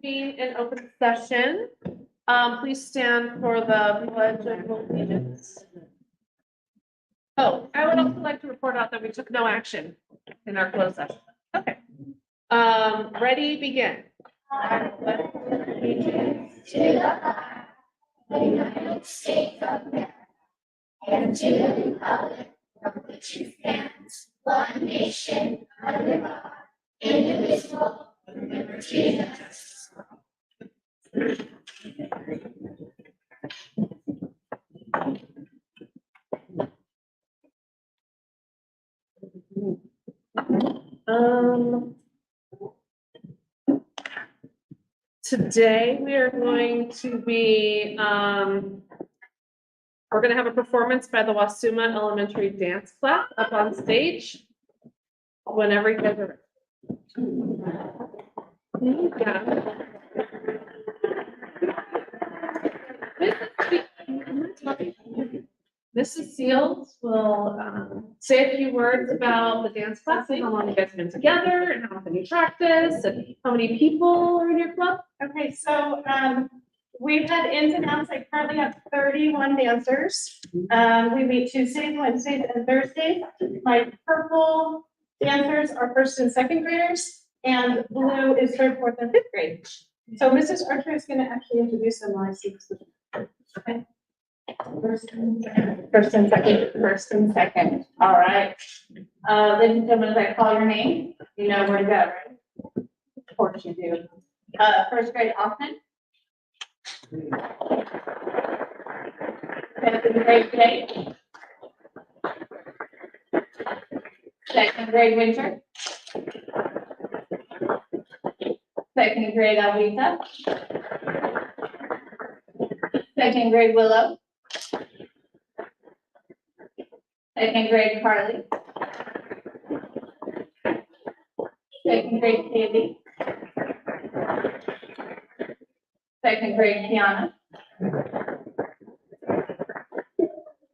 Being in open session, please stand for the pledge of allegiance. Oh, I would also like to report out that we took no action in our closed session. Okay. Ready, begin. I pledge allegiance to the United States of America and to the republic for which it stands, one nation, under God, indivisible, with liberty and justice for all. Today we are going to be, we're gonna have a performance by the Wasuma Elementary Dance Class up on stage. Whenever you guys are. Yeah. Mrs. Seals will say a few words about the dance class and how long you guys have been together and how often you practice and how many people are in your club. Okay, so we've had ins and outs. I currently have 31 dancers. We meet Tuesdays, Wednesdays, and Thursdays. My purple dancers are first and second graders, and blue is third, fourth, and fifth grade. So Mrs. Archer is going to actually introduce them while I see this. Okay. First and second. All right. Ladies and gentlemen, as I call your name, you know where to go, right? Of course you do. First grade, Austin. Second grade, Jake. Second grade, Winter. Second grade, Alvita. Second grade, Willow. Second grade, Carly. Second grade, Candy. Second grade, Kiana.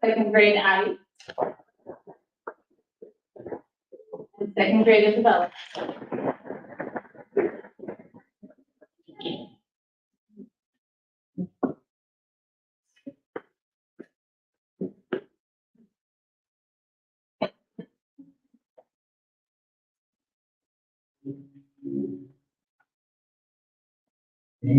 Second grade, Addie. And second grade, Isabella. She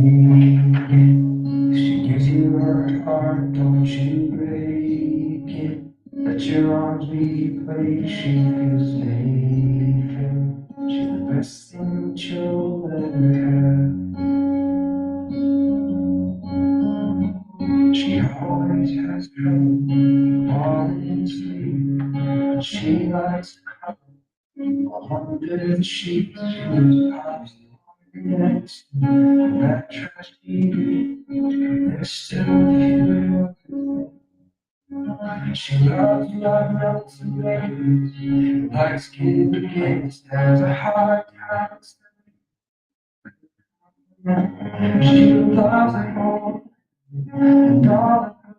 gives you her heart, don't you break it. Let your arms be played, she feels naked. She's the best thing that you'll ever have. She always has trouble falling asleep, but she likes to cuddle under the sheets. She was pops next to that trash TV. There's still a few. She loves love melts and babies. Like skin begins, has a hard time staying. She loves at home and all of it.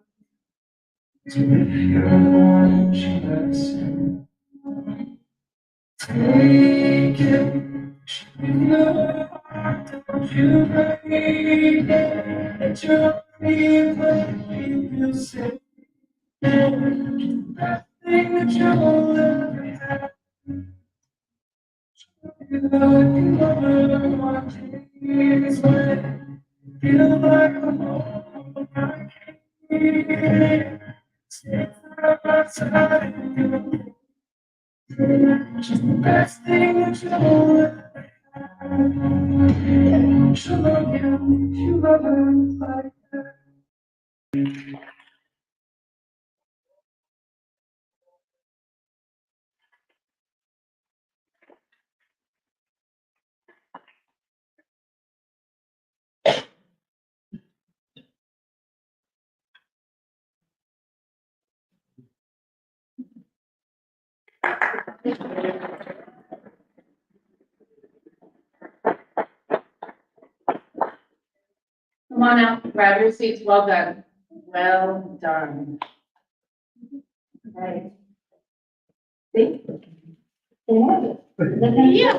So if you're the one she lets in, take it. She's your heart, don't you break it. Let your feet make you feel safe. That thing that you'll ever have. You never want to tears when feel like a home I can't. Stay outside of you. She's the best thing that you'll ever have. She'll love you if you love her like that. Come on out, grab your seats. Well done. Well done. Right. See? Yeah.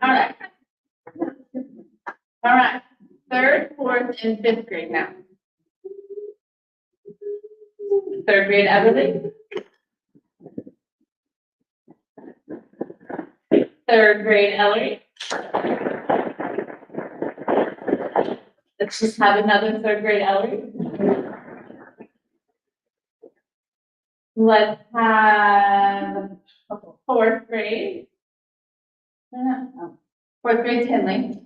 All right. All right, third, fourth, and fifth grade now. Third grade Everly. Third grade Ellery. Let's just have another third grade Ellery. Let's have fourth grade. No. Fourth grade Tinley.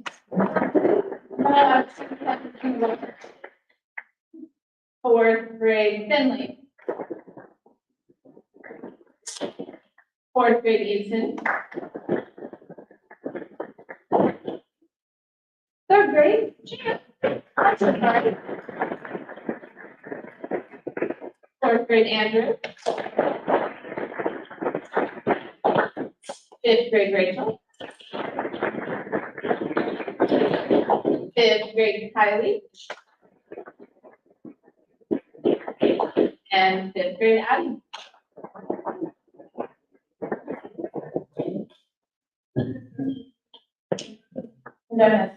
Fourth grade Finley. Fourth grade Easton. Third grade Jan. Fourth grade Andrew. Fifth grade Rachel. Fifth grade Kylie. And fifth grade Addie. Dennis.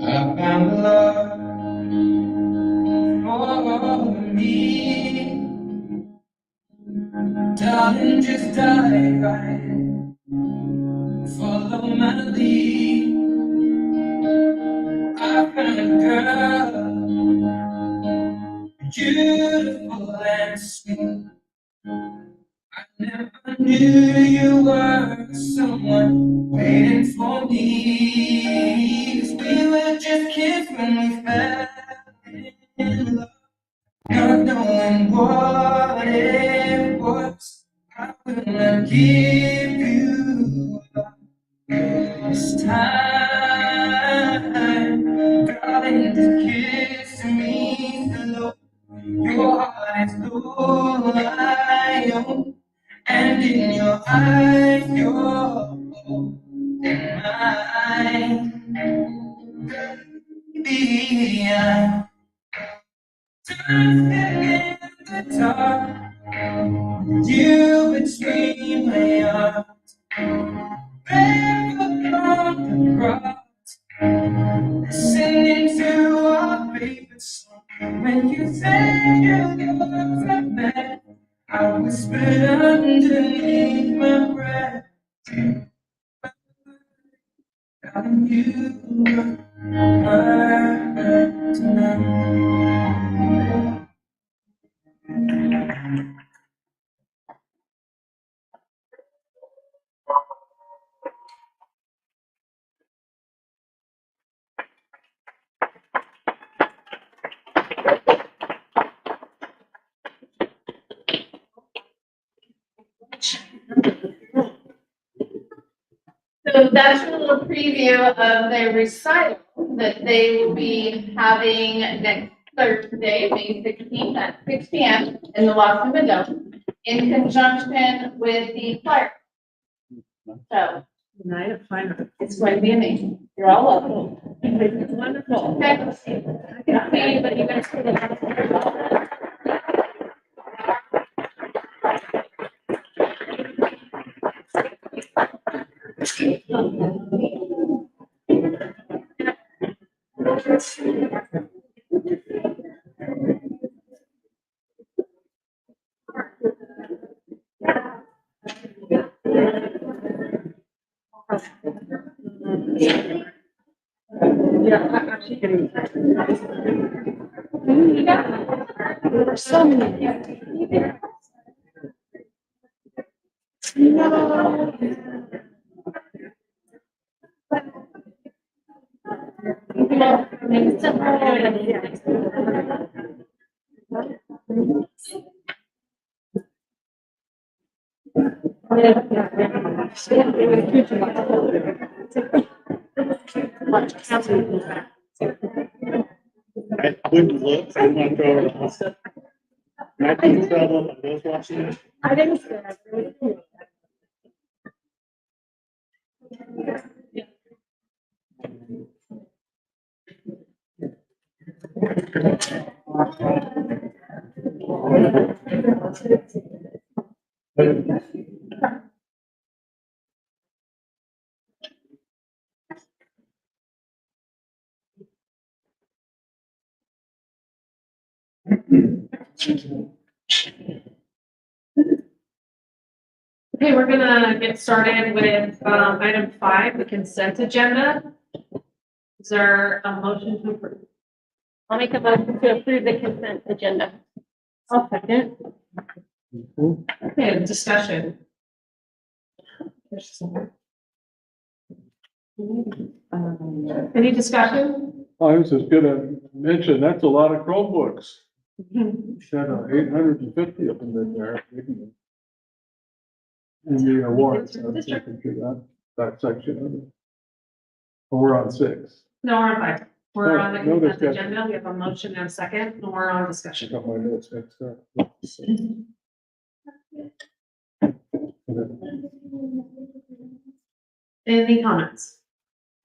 I found love for me. Darling, just dive right in. Follow my lead. I found a girl, beautiful and sweet. I never knew you were someone waiting for me. 'Cause we were just kids when we fell in love, not knowing what it was. I will not give you up this time. Darling, just kiss me slow. Your heart is all I own. And in your eyes, you're holding mine. Baby, I'm dancing in the dark. You between my arms. Barefoot on the grass. Listening to our favorite song. When you said you looked a man, I whispered underneath my breath. Darling, you were perfect tonight. So that's a little preview of their recital that they will be having next Thursday, May 16th at 6 p.m. in the Wasson Dome in conjunction with the choir. So Night of fine arts. it's going to be amazing. You're all welcome. It's wonderful. Okay. I can see that you guys put it out. Yeah, I actually can. There were so many. I wouldn't look, I didn't want to throw it off. My team fell up, I was watching it. I didn't say that. Okay, we're gonna get started with, item 5, the consent agenda. Is there a motion to approve? I'll make a motion to approve the consent agenda. I'll second. Okay, discussion. Any discussion? I was just gonna mention, that's a lot of Chromebooks. Said 850 of them in there. And the awards, I was thinking through that section of it. We're on 6. No, we're on 5. We're on the No consent discussion. agenda. We have a motion and a second, and we're on discussion. Got my notes mixed up. Any comments?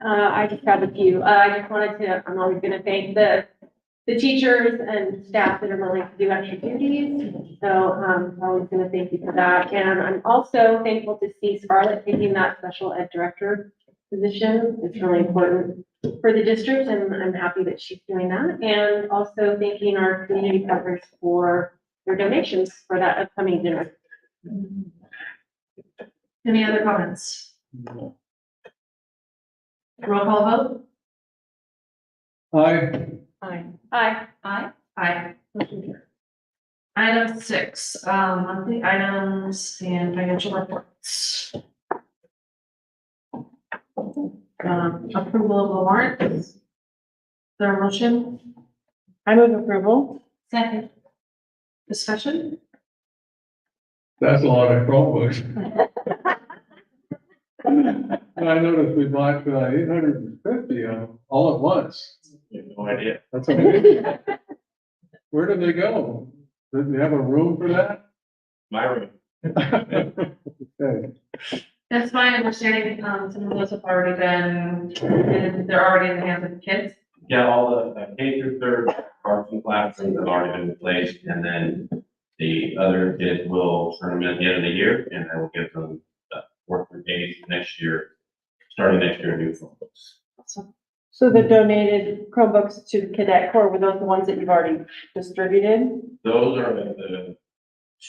I just have a few. I just wanted to, I'm always gonna thank the teachers and staff that are willing to do extra duties. So, I'm always gonna thank you for that. And I'm also thankful to see Scarlett taking that special ed director position. It's really important for the district, and I'm happy that she's doing that. And also thanking our community partners for their donations for that upcoming dinner. Any other comments? Roll call vote? Aye. Aye. Aye. Aye. Aye. Motion carried. Item 6, monthly items and financial reports. Approval of the warrant. Is there a motion? I move approval. Second. Discussion? That's a lot of Chromebooks. I noticed we bought 850 of them all at once. You have no idea. That's amazing. Where did they go? Did they have a room for that? My room. Okay. That's my understanding, some of those have already been, they're already in the hands of the kids. Yeah, all the K through 3rd parts and classrooms have already been placed, and then the other kids will turn them in at the end of the year, and then we'll give them 4th through 8th next year, starting next year, new Chromebooks. So the donated Chromebooks to Cadet Corps, were those the ones that you've already distributed? Those are the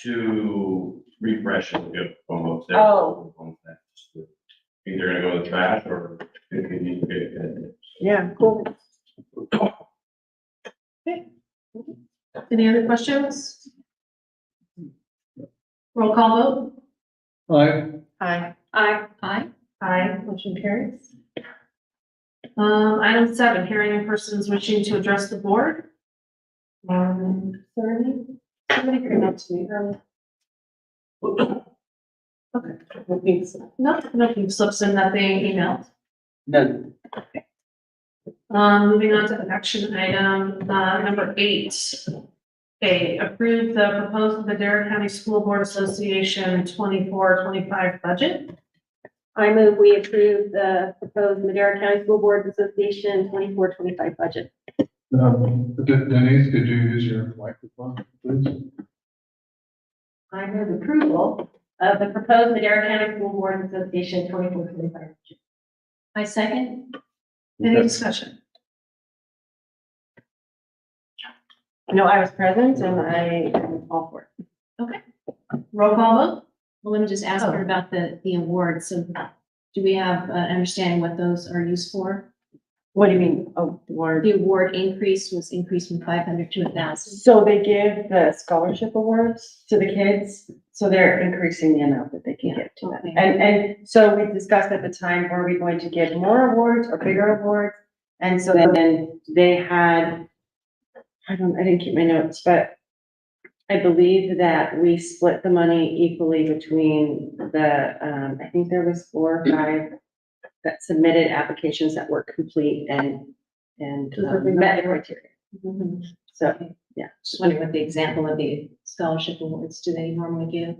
2 refreshing good Chromebooks. They're Oh. the ones that just either gonna go in the trash or if you need to get it. Yeah, cool. Any other questions? Roll call vote? Aye. Aye. Aye. Aye. Aye, motion carries. Item 7, hearing in persons wishing to address the board. Somebody came up to me earlier. Okay. Nothing slips in that they emailed. None. Moving on to action item, number 8. Okay, approve the proposed Madera County School Board Association 24-25 budget. I move we approve the proposed Madera County School Board Association 24-25 budget. Denise, could you use your microphone, please? I move approval of the proposed Madera County School Board Association 24-25 budget. I second. Any discussion? No, I was present and I am all for it. Roll call vote? Well, let me just ask her about the awards. So do we have understanding what those are used for? What do you mean? Oh, award. The award increase was increased from 500 to 1,000. So they give the scholarship awards to the kids, so they're increasing the amount that they can give to them. Okay. And so we discussed at the time, were we going to give more awards or bigger awards? And so then they had, I didn't keep my notes, but I believe that we split the money equally between the, I think there was 4 or 5 that submitted applications that were complete and met the criteria. Mhm. So, yeah. Just wondering what the example of the scholarship awards do they normally give?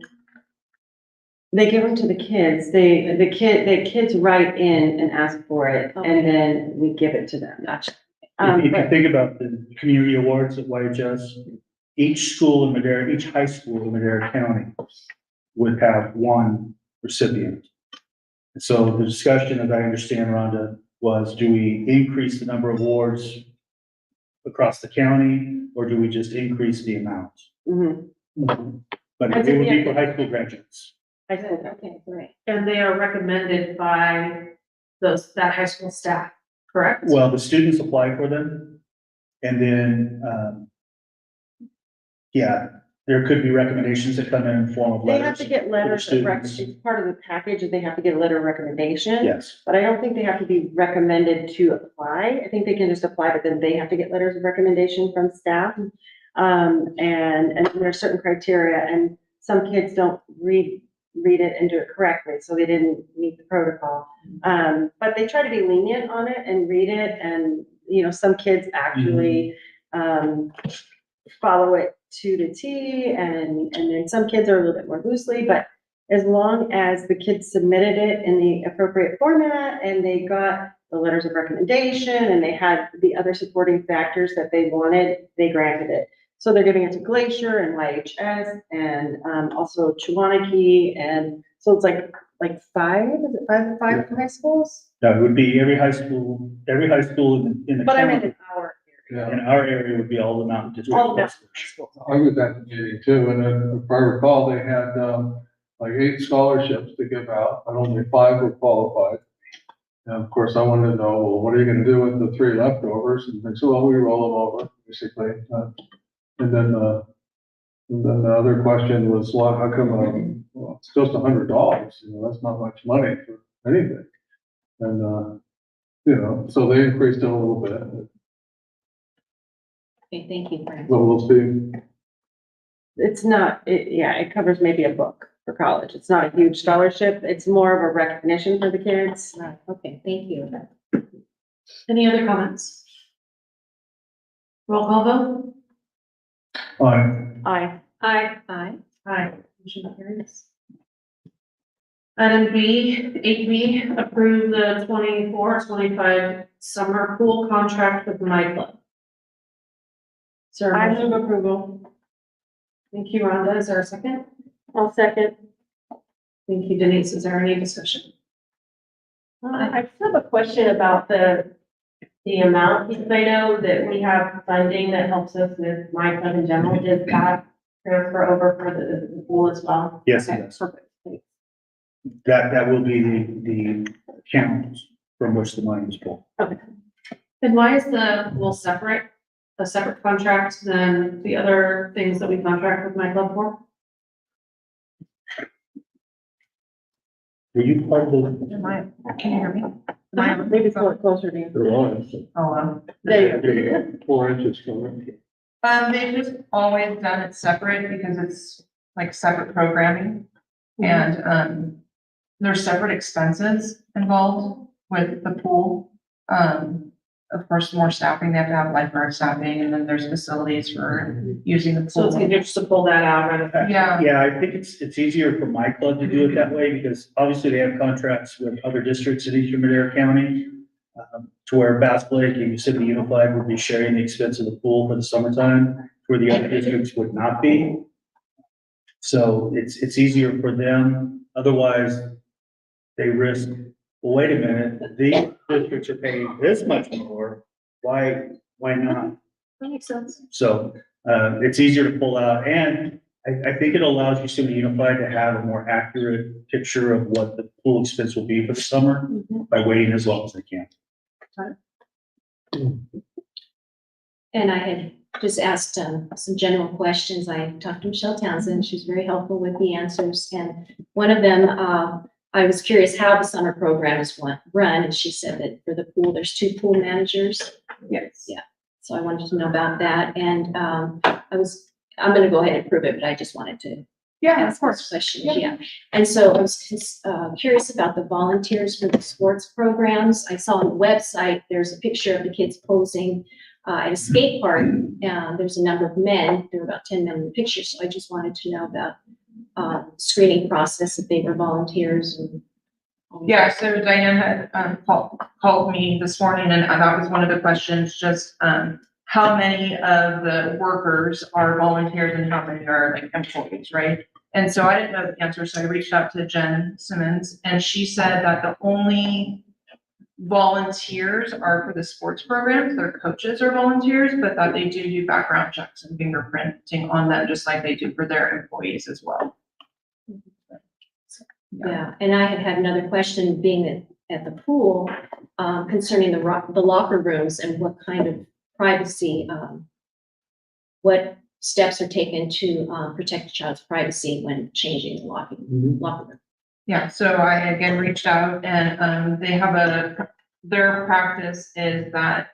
They give them to the kids. The kids write in and ask for it, Okay. and then we give it to them. Gotcha. If you But think about the community awards at YHS, each school in Madera, each high school in Madera County would have one recipient. And so the discussion, as I understand, Rhonda, was do we increase the number of awards across the county, or do we just increase the amount? mhm, But I it think would we be for have high school graduates. I said, Okay, great. And they are recommended by that high school staff, correct? Well, the students apply for them, and then, yeah, there could be recommendations that come in form of they letters. have to get letters of rec, students. it's part of the package, that they have to get a letter of recommendation. Yes, But I don't think they have to be recommended to apply. I think they can just apply, but then they have to get letters of recommendation from staff. And there are certain criteria, and some kids don't read it and do it correctly, so they didn't meet the protocol. But they try to be lenient on it and read it, and, you know, some kids actually, follow it to the T, and then some kids are a little bit more loosely, but as long as the kids submitted it in the appropriate format and they got the letters of recommendation and they had the other supporting factors that they wanted, they granted it. So they're giving it to Glacier and YHS and also Chewonaki, and so it's like five, is it five high schools? that would be every high school in the But I meant county. in our Yeah, In our area would be all the mountain district. all the best high schools. I was at the meeting too, and then if I recall, they had, like 8 scholarships to give out, and only 5 were qualified. And of course, I wanted to know, well, what are you gonna do with the 3 leftovers? And they said, well, we roll them over, basically. And then the other question was, well, how come, well, it's just $100, you know, that's not much money for anything. And, you know, so they increased it a little bit, Okay, thank you, Brent. but we'll see. It's not, it covers maybe a book for college. It's not a huge scholarship. It's more of a recognition for the kids. Right, okay, thank you. Any other comments? Roll call vote? Aye. Aye. Aye. Aye. Motion carries. Item B, 8B, approve the 24-25 summer pool contract with My Club. Sir, I move approval. thank you, Rhonda. Is there a second? I'll second. Thank you, Denise. Is there any discussion? I just have a question about the amount, because I know that we have funding that helps us with My Club in general. Does that transfer over for the pool as well? Yes, it Okay, does. perfect. Thanks. That will be the account from which the money is pulled. And why is the pool separate, a separate contract than the other things that we contract with My Club for? Were you part of the? Can you hear me? Maybe pull it closer to you. They're on. There you go. 4 inches from it. They've just always done it separate because it's like separate programming. And, there's separate expenses involved with the pool. Of course, more staffing, they have to have lifeguard staffing, and then there's facilities for using the So it's pool. easier just to pull that out rather than. Yeah, Yeah, I think it's easier for my club to do it that way because obviously they have contracts with other districts in Eastern Madera County. To where Bass Lake and Yosemite Unified would be sharing the expense of the pool for the summertime, where the other districts would not be. So it's easier for them. Otherwise, they risk, well, wait a minute, these districts are paying this much more. Why not? That makes sense. So, it's easier to pull out, and I think it allows Yosemite Unified to have a more accurate picture of what the pool expense will be for the summer by waiting as long as they can. And I had just asked some general questions. I talked to Michelle Townsend. She's very helpful with the answers. And one of them, I was curious how the summer program is run. And she said that for the pool, there's 2 pool managers. Yes. Yeah. So I wanted to know about that. And I'm going to go ahead and prove it, but I just wanted to Yeah, ask those questions. Yeah. And so I was curious about the volunteers for the sports programs. I saw on the website, there's a picture of the kids posing at a skate park. There's a number of men, there were about 10 men in the picture, so I just wanted to know about screening process, if they were volunteers and Yeah, so Diane had, called me this morning and that was one of the questions, just, how many of the workers are volunteers and how many are like employees, right? And so I didn't know the answer, so I reached out to Jen Simmons and she said that the only volunteers are for the sports programs, their coaches are volunteers, but that they do background checks and fingerprinting on them, just like they do for their employees as well. Yeah, and I had another question, being at the pool, concerning the locker rooms and what kind of privacy, what steps are taken to, protect the child's privacy when changing the locker room. Yeah, so I again reached out and, they have their practice is that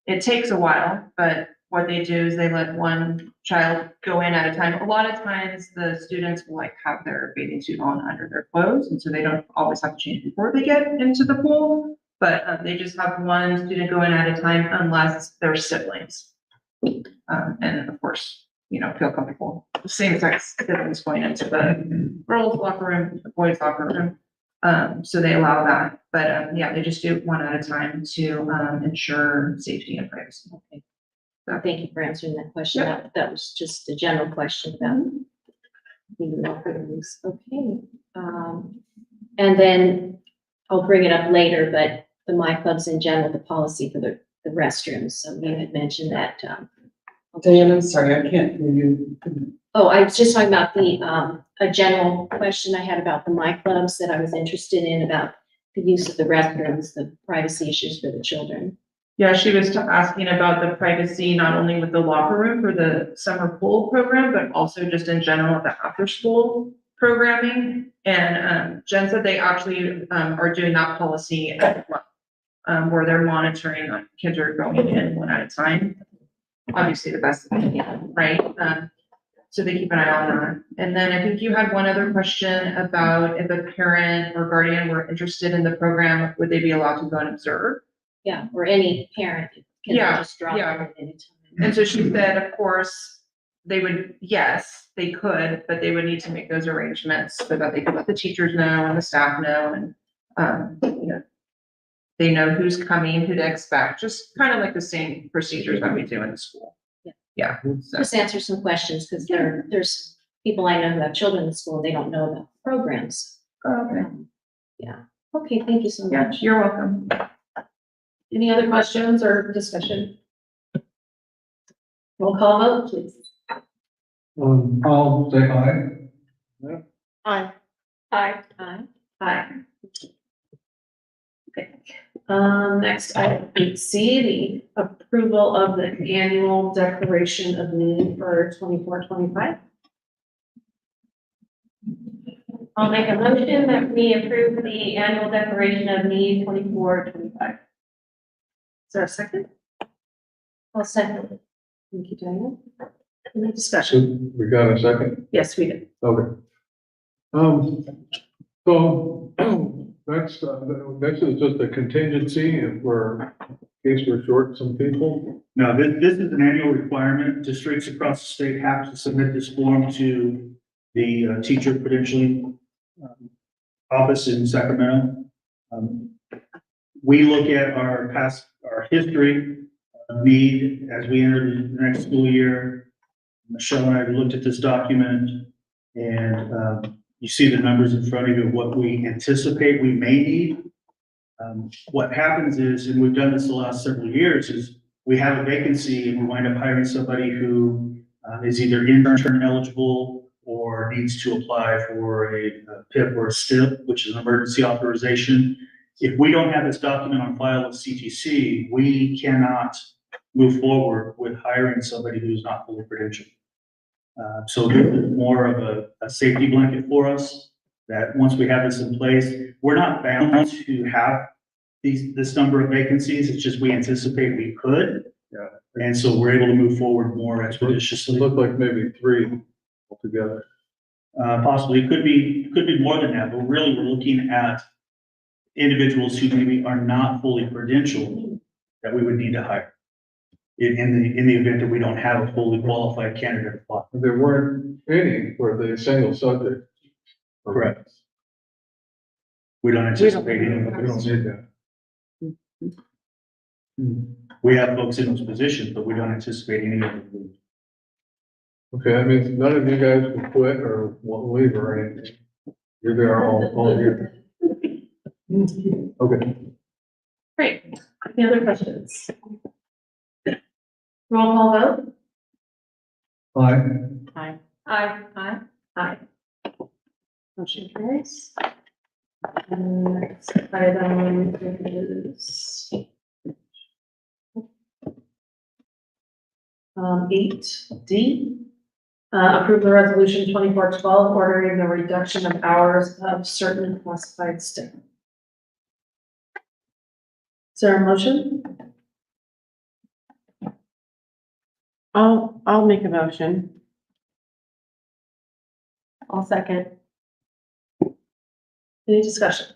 it takes a while, but what they do is they let one child go in at a time. A lot of times the students will like have their bathing suit on under their clothes, and so they don't always have to change before they get into the pool. But they just have one student go in at a time unless they're siblings. And of course, feel comfortable. The same sex siblings going into the girls' locker room, the boys' locker room. So they allow that, but yeah, they just do one at a time to ensure safety and privacy. Okay. So thank you for answering that question. That was just a general question about the locker rooms. Okay. And then I'll bring it up later, but the My Clubs in general, the policy for the restrooms. So you had mentioned that. Diane, I'm sorry, I can't hear you. Oh, I was just talking about a general question I had about the My Clubs that I was interested in, about the use of the restrooms, the privacy issues for the children. Yeah, she was asking about the privacy, not only with the locker room for the summer pool program, but also just in general at the after school programming. And Jen said they actually are doing that policy as well, where they're monitoring like kids are going in one at a time. Obviously the best they can, right? So they keep an eye on that. And then I think you had one other question about if a parent or guardian were interested in the program, would they be allowed to go and observe? Yeah, or any parent can just drop in at any time. And so she said, of course, they would, yes, they could, but they would need to make those arrangements so that they could let the teachers know and the staff know and, they know who's coming, who to expect, just kind of like the same procedures that we do in the school. Yeah. So. Just answer some questions, because there's people I know who have children in school, they don't know about the programs. Okay. Yeah. Okay, thank you so Yeah, much. you're welcome. Any other questions or discussion? Roll call vote, please. I'll say aye. Aye. Aye. Aye. Aye. Okay. Next item, 8C, the approval of the annual declaration of need for 24-25. I'll make a motion that we approve the annual declaration of need 24-25. Is there a second? I'll second. Thank you, Diane. Any discussion? So we got a second? Yes, we did. Okay. So that's, this is just a contingency if in case we're short some people. No, this is an annual requirement. Districts across the state have to submit this form to the teacher credentialing office in Sacramento. We look at our history of need as we enter the next school year. Michelle and I looked at this document, and you see the numbers in front of you of what we anticipate we may need. What happens is, and we've done this the last several years, is we have a vacancy and we wind up hiring somebody who is either intern eligible or needs to apply for a PIP or a STIP, which is an emergency authorization. If we don't have this document on file with CTC, we cannot move forward with hiring somebody who's not fully credentialed. So this is more of a safety blanket for us, that once we have this in place, we're not bound to have this number of vacancies. It's just we anticipate we could. Yeah. And so we're able to move forward more expeditiously. It looked like maybe 3 altogether. Possibly, it could be more than that, but really we're looking at individuals who maybe are not fully credentialed that we would need to hire in the event that we don't have a fully qualified candidate apply. There weren't any for the single subject. Correct. We don't anticipate any, We don't need that. we have folks in those positions, but we don't anticipate any of them. Okay, that means none of you guys will quit or won't leave or anything. You're there all year. Okay. Great. Any other questions? Roll call vote? Aye. Aye. Aye. Motion carries. Next item is 8D. Approve the resolution 2412 ordering the reduction of hours of certain classified staff. Is there a motion? I'll make a motion. I'll second. Any discussion?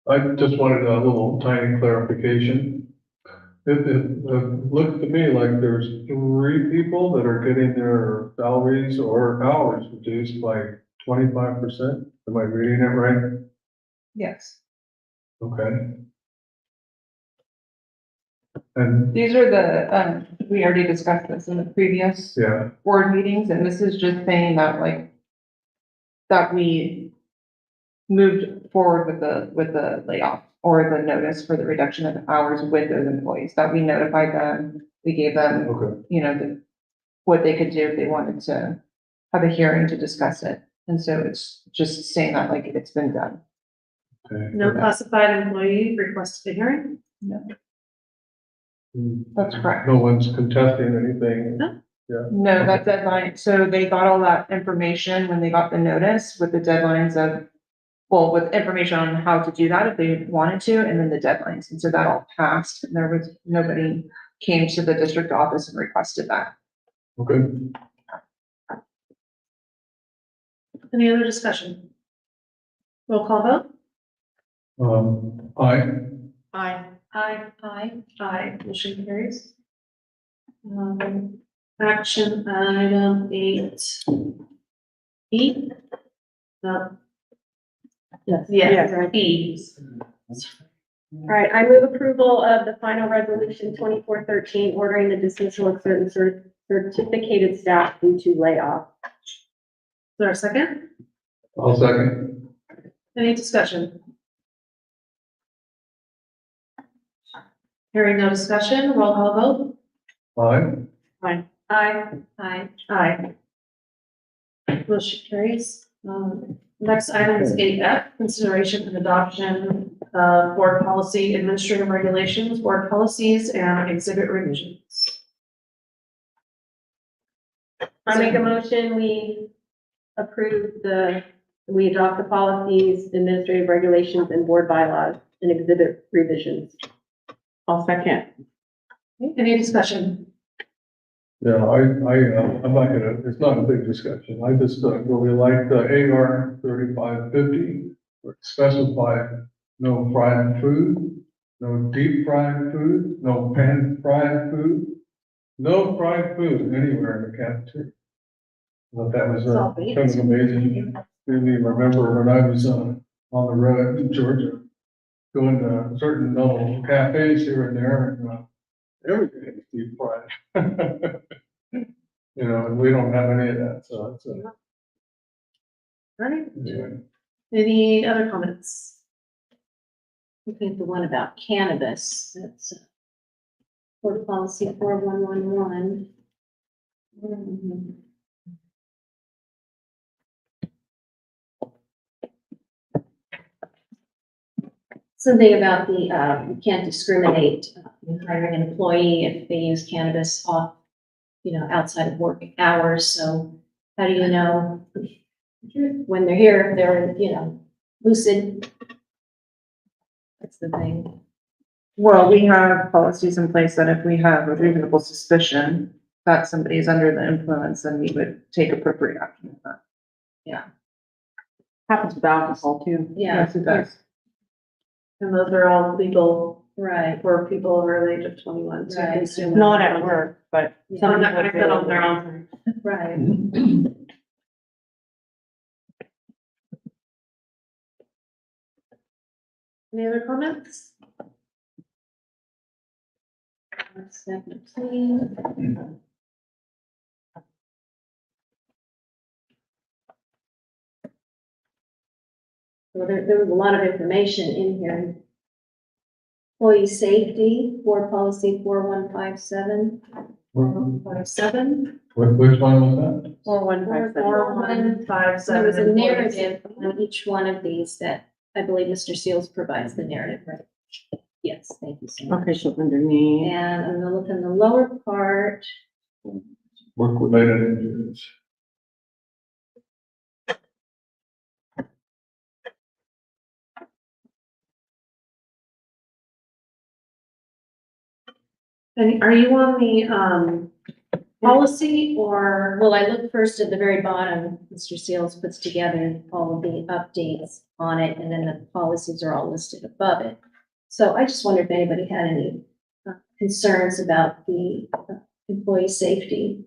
I just wanted a little tiny clarification. It looked to me like there's 3 people that are getting their salaries or hours reduced by 25%. Am I reading it right? Yes. Okay. And, These are the, we already discussed this in the previous yeah, board meetings, and this is just saying that that we moved forward with the layoff or the notice for the reduction of hours with those employees, that we notified them, we gave them, okay. what they could do if they wanted to have a hearing to discuss it. And so it's just saying that it's been done. Okay. No classified employee requested a hearing? That's correct. No one's contesting anything. No. Yeah. No, that deadline, so they got all that information when they got the notice with the deadlines of, well, with information on how to do that if they wanted to, and then the deadlines. And so that all passed. And there was, nobody came to the district office and requested that. Okay. Any other discussion? Roll call vote? Aye. Aye. Aye. Motion carries. Action item 8E. No. Yes. Yes, E. All right, I move approval of the final resolution 2413, ordering the dismissal of certain certificated staff due to layoff. Is there a second? I'll second. Any discussion? Hearing no discussion, roll call vote? Aye. Aye. Motion carries. Next item is 8F, consideration and adoption of board policy, administrative regulations, board policies, and exhibit revisions. I make a motion, we we adopt the policies, administrative regulations, and board bylaws and exhibit revisions. I'll second. Any discussion? Yeah, I'm not gonna, it's not a big discussion. I just, really like the AR 3550, where it specified no fried food, no deep fried food, no pan fried food, no fried food anywhere in the cafeteria. Well, that was, kind of amazing. Made me remember when I was, on the road in Georgia, going to certain little cafes here and there, and, everything is deep fried. And we don't have any of that, so it's a. Right. Yeah. Any other comments? Looking at the one about cannabis, that's board policy 4111. Something about the, you can't discriminate in hiring an employee if they use cannabis off, outside of work hours. So how do you know when they're here, they're, lucid? That's the thing. Well, we have policies in place that if we have a reasonable suspicion that somebody is under the influence, then we would take appropriate action with that. Happens with alcohol too. Yeah, Yes, it does. And those are all legal right. for people over the age of 21 to Right. consume. Not at work, but. Some that I said on their own. Right. Any other comments? 17. Well, there was a lot of information in here. Employee safety, board policy 4157. 4157. Which one was that? 4157. There was a narrative on each one of these that I believe Mr. Seals provides the narrative, right? Yes, thank you so much. Okay, so underneath. And I'm gonna look in the lower part. Work-related injuries. And are you on the, policy or? Well, I look first at the very bottom, Mr. Seals puts together all of the updates on it, and then the policies are all listed above it. So I just wondered if anybody had any concerns about the employee safety.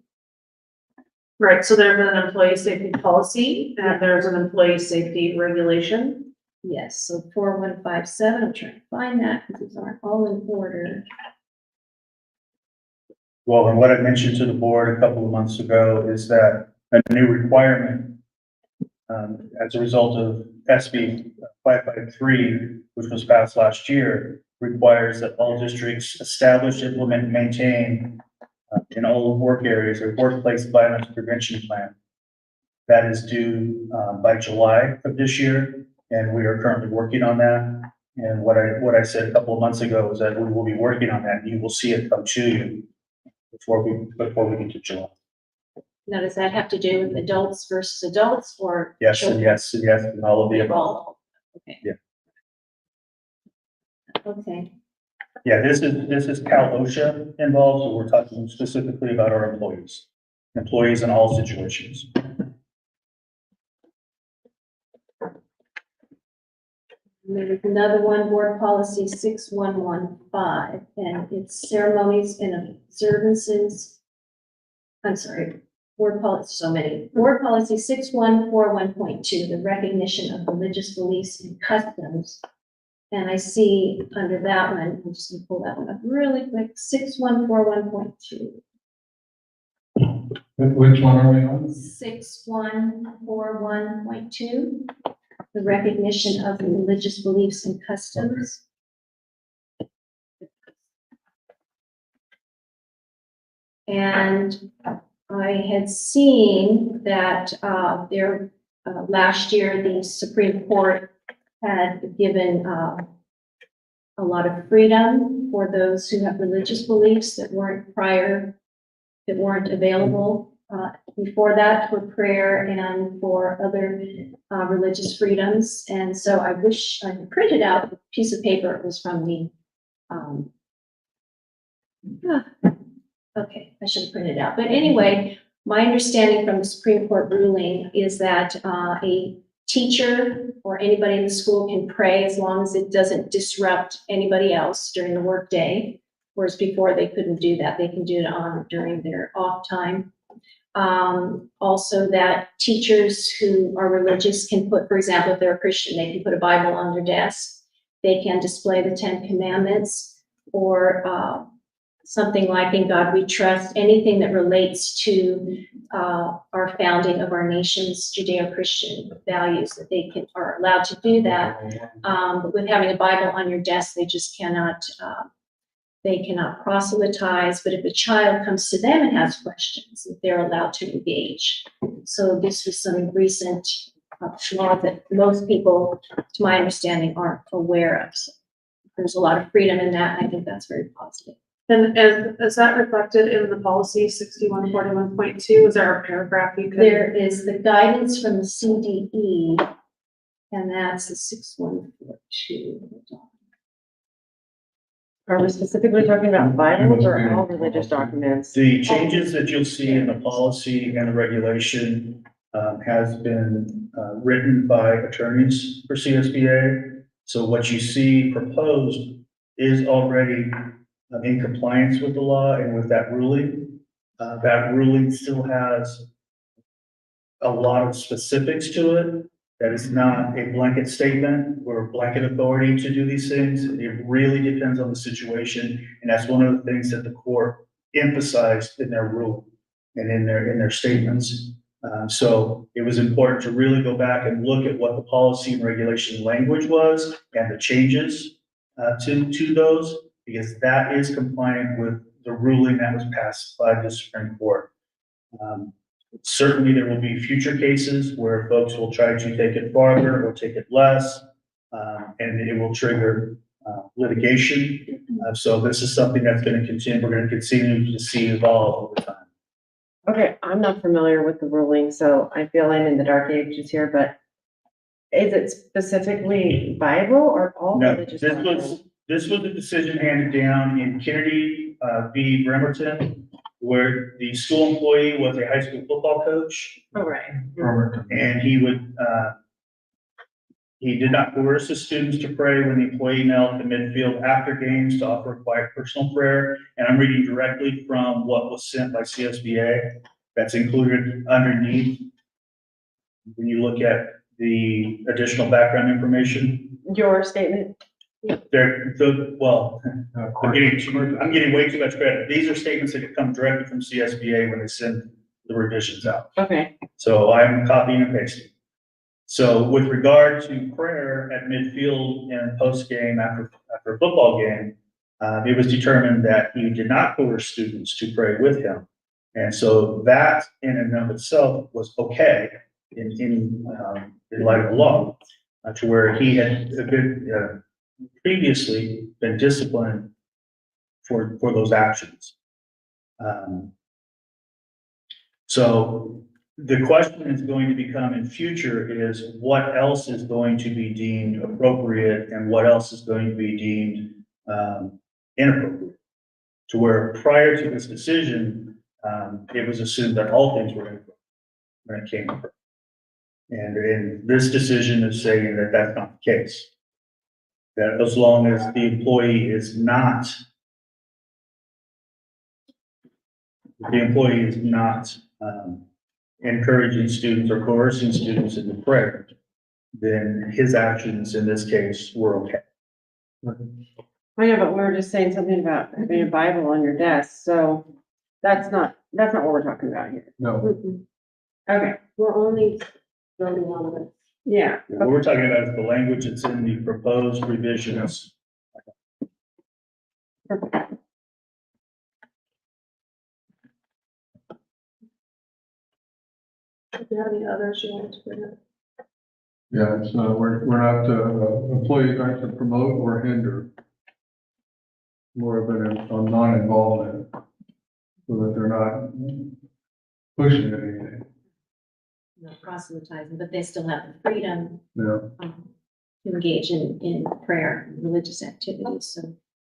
Right, so there's an employee safety policy and there's an employee safety regulation. Yes, so 4157, I'm trying to find that because these aren't all in order. Well, and what I mentioned to the board a couple of months ago is that a new requirement, as a result of SB 553, which was passed last year, requires that all districts establish, implement, and maintain in all work areas a workplace violence prevention plan. That is due by July of this year, and we are currently working on that. And what I said a couple of months ago is that we will be working on that. You will see it come to you before we get to July. Now, does that have to do with adults versus adults or? Yes, and children? yes, and yes, and all of the above. All. Okay. Yeah. Okay, Yeah, this is Cal OSHA involved, so we're talking specifically about our employees in all situations. and there's another one, board policy 6115, and it's ceremonies and observances. I'm sorry, board policy, so many. Board policy 6141.2, the recognition of religious beliefs and customs. And I see under that one, I'm just gonna pull that one up really quick, 6141.2. Which one are we on? 6141.2, the recognition of religious beliefs and customs. And I had seen that last year, the Supreme Court had given a lot of freedom for those who have religious beliefs that weren't available before that for prayer and for other religious freedoms. And so I wish I had printed out a piece of paper. It was from the, okay, I should have printed it out. But anyway, my understanding from the Supreme Court ruling is that a teacher or anybody in the school can pray as long as it doesn't disrupt anybody else during the workday. Whereas before they couldn't do that. They can do it during their off time. Also that teachers who are religious can put, for example, if they're a Christian, they can put a Bible on their desk. They can display the 10 Commandments or something like In God We Trust, anything that relates to our founding of our nation's Judeo-Christian values, that they are allowed to do that. But with having a Bible on your desk, they just cannot, they cannot proselytize. But if a child comes to them and has questions, they're allowed to engage. So this was some recent law that most people, to my understanding, aren't aware of. So there's a lot of freedom in that, and I think that's very positive. And is that reflected in the policy 6141.2? Is there a paragraph you could? There is the guidance from the CDE, and that's the 6142. Hold on. Are we specifically talking about violence or all religious documents? The changes that you'll see in the policy and the regulation has been written by attorneys for CSBA. So what you see proposed is already in compliance with the law and with that ruling. That ruling still has a lot of specifics to it That is not a blanket statement or blanket authority to do these things. It really depends on the situation. And that's one of the things that the court emphasized in their rule and in their statements. So it was important to really go back and look at what the policy and regulation language was and the changes to those, because that is compliant with the ruling that was passed by the Supreme Court. Certainly, there will be future cases where folks will try to take it farther or take it less, and it will trigger litigation. So this is something that's going to continue, we're going to continue to see evolve over time. Okay, I'm not familiar with the ruling, so I feel I'm in the dark ages here, but is it specifically Bible or all No, religious? this was a decision handed down in Kennedy v. Bremerton, where the school employee was a high school football coach, Oh, right. and he did not coerce his students to pray when the employee knelt in midfield after games to offer a quiet personal prayer. And I'm reading directly from what was sent by CSBA. That's included underneath. When you look at the additional background information, Your statement? I'm getting way too much credit. These are statements that come directly from CSBA when they send the revisions out. Okay. So I'm copying and pasting. So with regard to prayer at midfield and post-game after a football game, it was determined that he did not coerce students to pray with him. And so that in and of itself was okay in light of the law, to where he had been previously been disciplined for those actions. So the question is going to become in future is what else is going to be deemed appropriate and what else is going to be deemed inappropriate. To where prior to this decision, it was assumed that all things were inappropriate when it came to prayer. And this decision is saying that that's not the case. That as long as the employee is not encouraging students or coercing students into prayer, then his actions in this case were okay. I know, but we were just saying something about having a Bible on your desk, so that's not what we're talking about here. No, Okay, We're only voting on this. yeah. What we're talking about is the language that's in the proposed revisions. Do you have any others you want to bring up? yeah, it's not, we're not, employees aren't to promote or hinder. More of a non-involvement, so that they're not pushing anything, Not proselytizing, but they still have the freedom yeah. to engage in prayer and religious activities.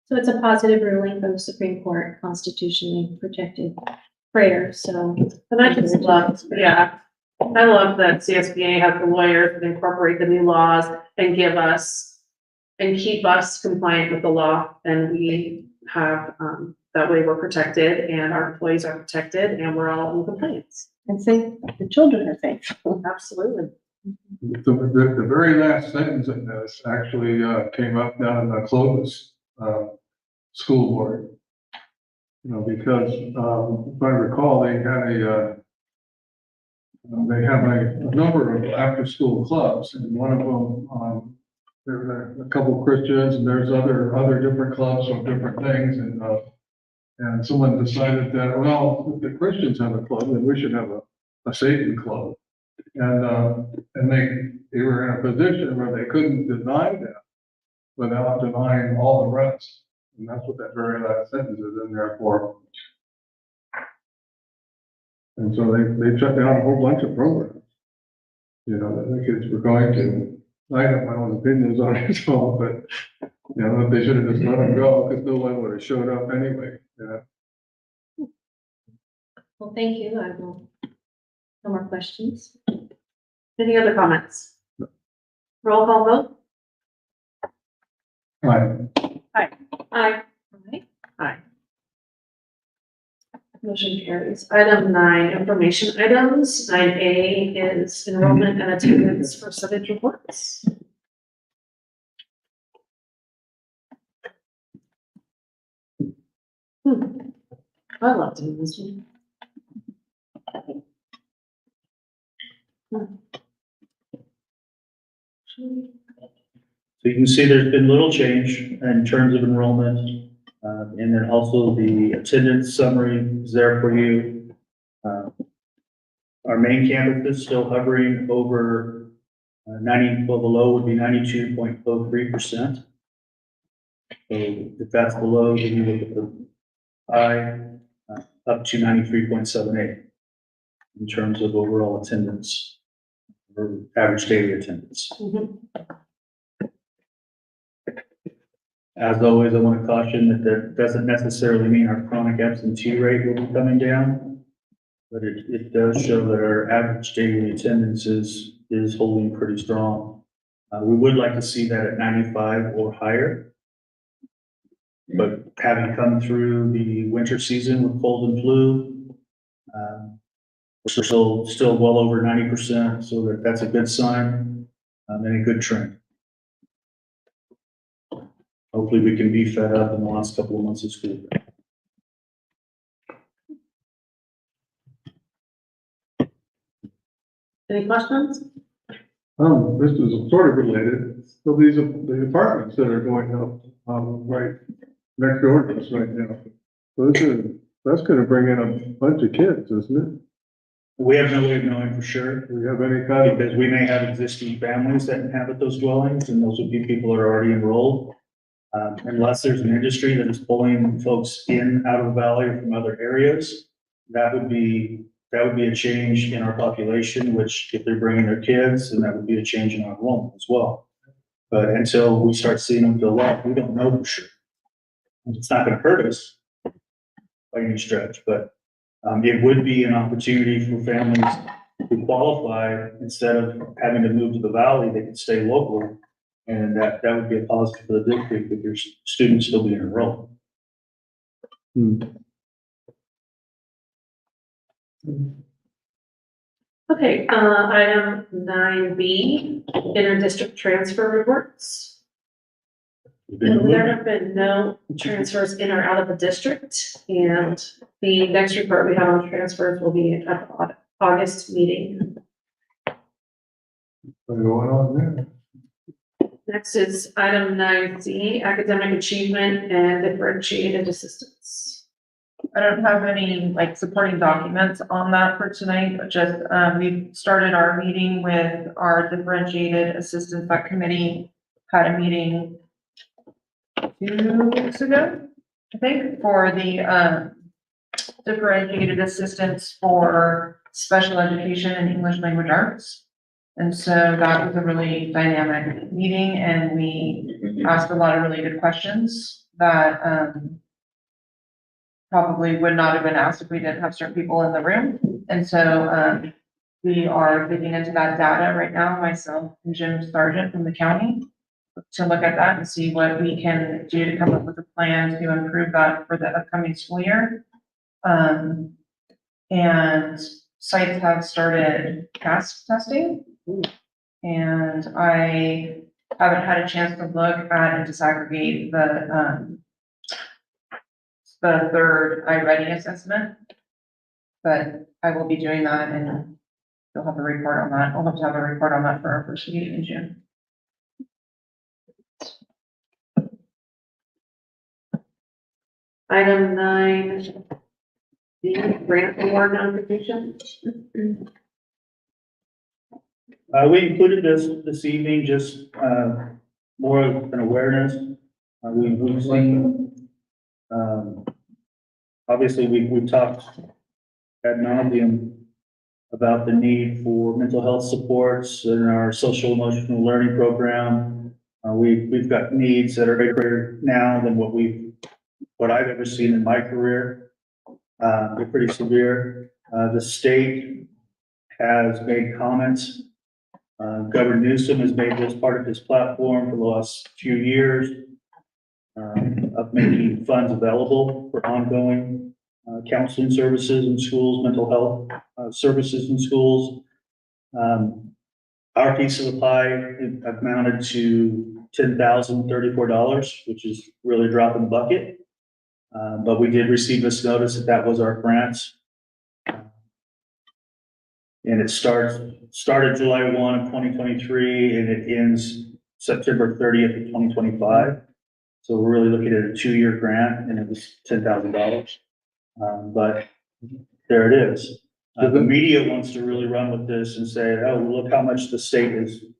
So it's a positive ruling from the Supreme Court, constitutionally protected prayer, so. And I just love, yeah, I love that CSBA has the lawyers that incorporate the new laws and give us and keep us compliant with the law. And we have, that way we're protected and our employees are protected and we're all in compliance. And say the children are safe. Absolutely. The very last sentence in this actually, came up down in the Clovis, school board. You know, because, if I recall, they have a number of after-school clubs, and one of them, there's a couple of Christians, and there's other different clubs of different things, and someone decided that, well, if the Christians have a club, then we should have a Satan club. And they were in a position where they couldn't deny that without denying all the rest. And that's what that very last sentence is in there for. And so they shut down a whole bunch of programs, you know, that the kids were going to. I have my own opinions on it, so, but, you know, they should have just let them go, because no one would have showed up anyway, yeah. Well, thank you. I will, no more questions. Any other comments? Roll call vote? Right. Aye. All right. Aye. Motion carries. Item 9, information items. 9A is enrollment and attendance for percentage reports. I love doing this one. So you can see there's been little change in terms of enrollment. And then also the attendance summary is there for you. Our main campus is still hovering over 90, well, below would be 92.03%. So if that's below, then you look at the high, up to 93.78 in terms of overall attendance or average daily attendance. As always, I want to caution that doesn't necessarily mean our chronic absentee rate will be coming down, but it does show that our average daily attendance is holding pretty strong. We would like to see that at 95 or higher. But having come through the winter season with cold and flu, we're still well over 90%, so that's a good sign, and a good trend. Hopefully we can beef that up in the last couple of months of school. Any questions? This is sort of related. So these are the apartments that are going up, right next door to us right now. So that's gonna bring in a bunch of kids, isn't it? We have no way of knowing for sure, Do we have any kind of, because we may have existing families that inhabit those dwellings, and those would be people that are already enrolled. Unless there's an industry that is pulling folks in out of the valley or from other areas, that would be a change in our population, which if they're bringing their kids, then that would be a change in our enrollment as well. But until we start seeing them fill up, we don't know for sure. It's not gonna hurt us by any stretch, but it would be an opportunity for families who qualify, instead of having to move to the valley, they could stay local. And that would be a positive for the district with your students still being enrolled. Okay, item 9B, inter-district transfer reports. There have been no transfers in or out of the district, and the next report we have on transfers will be at the August meeting. what's going on there? Next is item 9C, academic achievement and differentiated assistance. I don't have any like supporting documents on that for tonight, but just, we've started our meeting with our differentiated assistance subcommittee. Had a meeting 2 weeks ago, I think, for the, differentiated assistance for special education and English language arts. And so that was a really dynamic meeting, and we asked a lot of really good questions that, probably would not have been asked if we didn't have certain people in the room. And so, we are digging into that data right now, myself and Jim Sargent from the county, to look at that and see what we can do to come up with a plan to improve that for the upcoming school year. And sites have started CAS testing. And I haven't had a chance to look at and disaggregate the third iReady assessment. But I will be doing that, and you'll have a report on that. We'll have to have a report on that for our first meeting in June. Item 9, the grant award notification. We included this evening, just, more of an awareness. We've seen, obviously, we've talked ad nauseum about the need for mental health supports in our social emotional learning program. We've got needs that are bigger now than what I've ever seen in my career. They're pretty severe. The state has made comments. Governor Newsom has made this part of his platform for the last few years, of making funds available for ongoing counseling services in schools, mental health, services in schools. Our piece of the pie amounted to $10,034, which is really a drop in the bucket. But we did receive this notice that was our grants. And it started July 1 of 2023 and it ends September 30th of 2025. So we're really looking at a 2-year grant and it was $10,000. But there it is. The media wants to really run with this and say, oh, look how much the state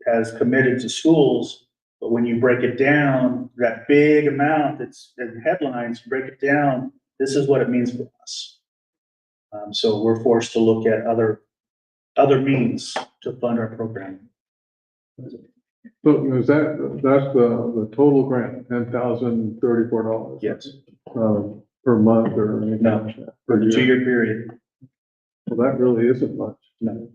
has committed to schools. But when you break it down, that big amount that's in headlines, break it down, this is what it means for us. So we're forced to look at other means to fund our program. So is that's the total grant, $10,034? Yes, Per month or anything? No. for the 2-year period. Well, that really isn't much. No,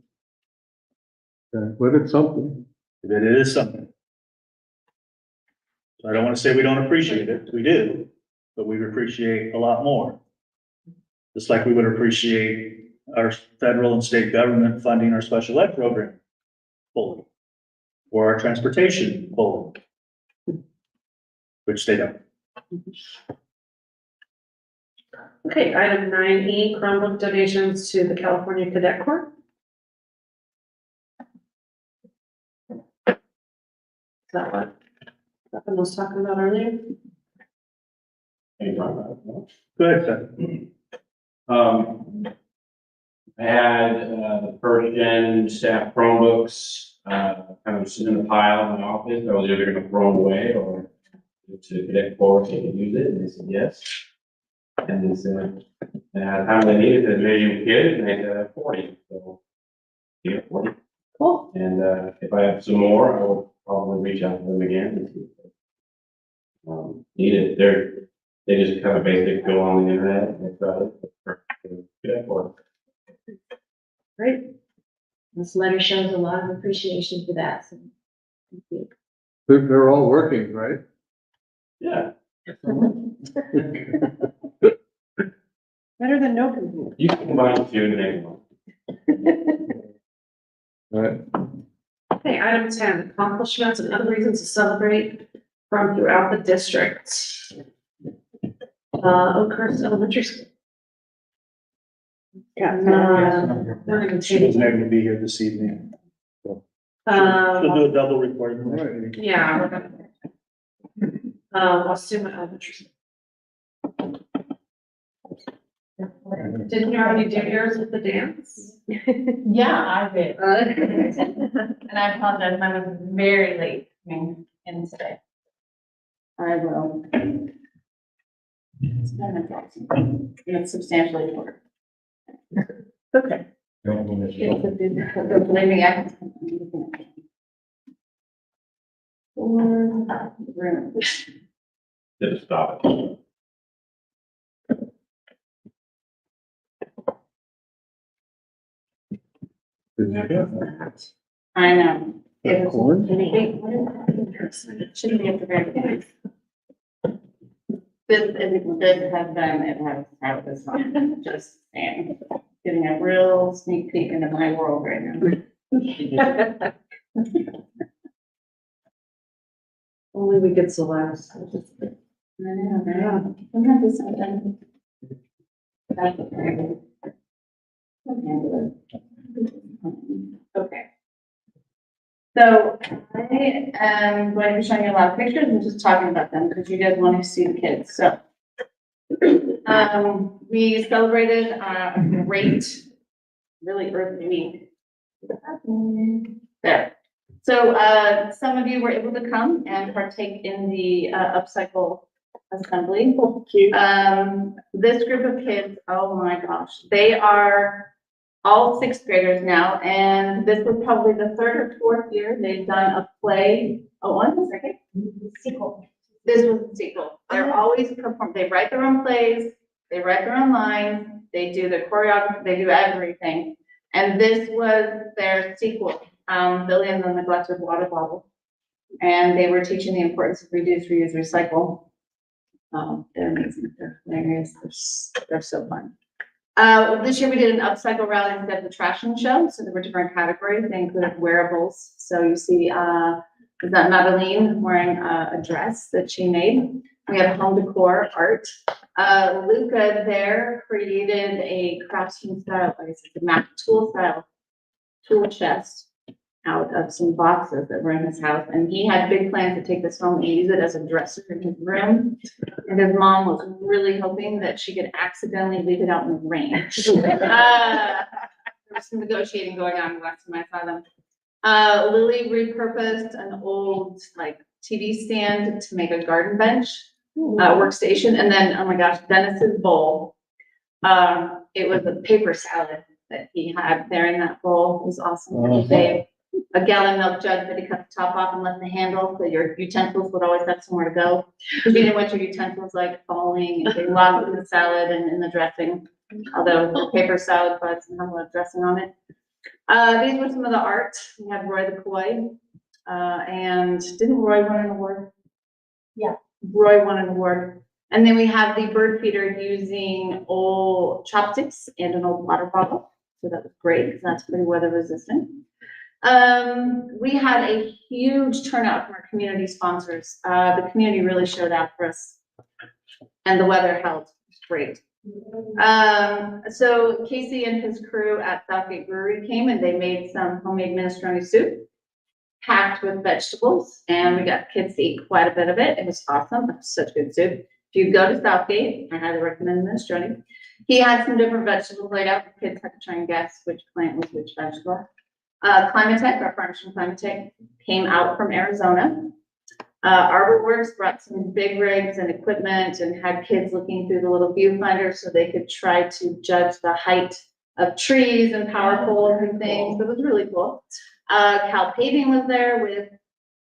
Okay, but it's something. it is something. So I don't want to say we don't appreciate it. We do, but we appreciate a lot more. Just like we would appreciate our federal and state government funding our special ed program fully, or our transportation fully, which they don't. Okay, item 9E, Chromebook donations to the California Cadet Corps. Is that what I was talking about earlier? Go ahead, Seth. I had, the first gen staff Chromebooks, kind of sitting in a pile in my office. I was either gonna throw them away or to Cadet Corps so they could use it, and they said yes. And they said, how many needed, they measured kids, and they said I have 40, so. Yeah, 40. Cool. And, if I have some more, I will probably reach out to them again and see if they, need it. They just kind of basically go on the internet and they try to Cadet Corps. Great. This letter shows a lot of appreciation for that, so. Thank you. They're all working, right? Yeah. Better than no computer. You can combine the two and make one. Right. Okay, item 10, accomplishments and other reasons to celebrate from throughout the district. Oakhurst Elementary School. We're gonna She take, wasn't able to be here this evening. She'll do a double report. yeah, we're gonna. Washuma Elementary School. Didn't you already do yours with the dance? Yeah, I did. And I apologize, I was very late coming in today. I will. It's been approximately, it's substantially shorter. Okay. Believe me, I. Room. Just stop it. Did you get that? I know. It was- Corn? It shouldn't be at the very beginning. This has been, it has this one, just saying, getting a real sneak peek into my world right now. Only we get so last. I know, right? Sometimes it's something. That's okay. Okay. So I am going to be showing you a lot of pictures and just talking about them because you guys want to see the kids, so. We celebrated a great, really early week. There. So, some of you were able to come and partake in the, upcycle assembly. This group of kids, oh my gosh, they are all 6th graders now, and this was probably the 3rd or 4th year they've done a play. Oh, 1 second. Sequel. This was the sequel. They're always perform, they write their own plays, they write their own lines, they do the choreography, they do everything. And this was their sequel, Billy and the Neglected Water Bottle. And they were teaching the importance of reduce, reuse, recycle. They're amazing, they're hilarious, they're so fun. This year we did an upcycle rally instead of the trashing show, so there were different categories, they included wearables. So you see, is that Madeline wearing a dress that she made? We have home decor, art. Luca there created a craftsman style, like I said, the Mac tool style tool chest out of some boxes that were in his house, and he had big plans to take this home and use it as a dresser in his room. And his mom was really hoping that she could accidentally leave it out in the rain. There was some negotiating going on last time I saw them. Lily repurposed an old like TV stand to make a garden bench, workstation, and then, oh my gosh, Dennis's bowl. It was a paper salad that he had there in that bowl. It was awesome. They a gallon milk jug that he cut the top off and left the handle, so your utensils would always have somewhere to go. Because you didn't want your utensils like falling and getting lost in the salad and in the dressing. Although the paper salad probably doesn't have a lot of dressing on it. These were some of the art. We have Roy the Koi. And didn't Roy win an award? Yeah, Roy won an award. And then we have the bird feeder using old chopsticks and an old water bottle. So that was great because that's pretty weather resistant. We had a huge turnout from our community sponsors. The community really showed out for us and the weather held. It was great. So Casey and his crew at Southgate Brewery came and they made some homemade minestrone soup packed with vegetables, and we got the kids to eat quite a bit of it. It was awesome. It was such good soup. If you go to Southgate, I highly recommend minestrone. He had some different vegetables laid out. The kids had to try and guess which plant was which vegetable. Climatech, our partners from Climatech, came out from Arizona. ArborWorks brought some big rigs and equipment and had kids looking through the little viewfinder so they could try to judge the height of trees and power poles and things. It was really cool. Cal Paving was there with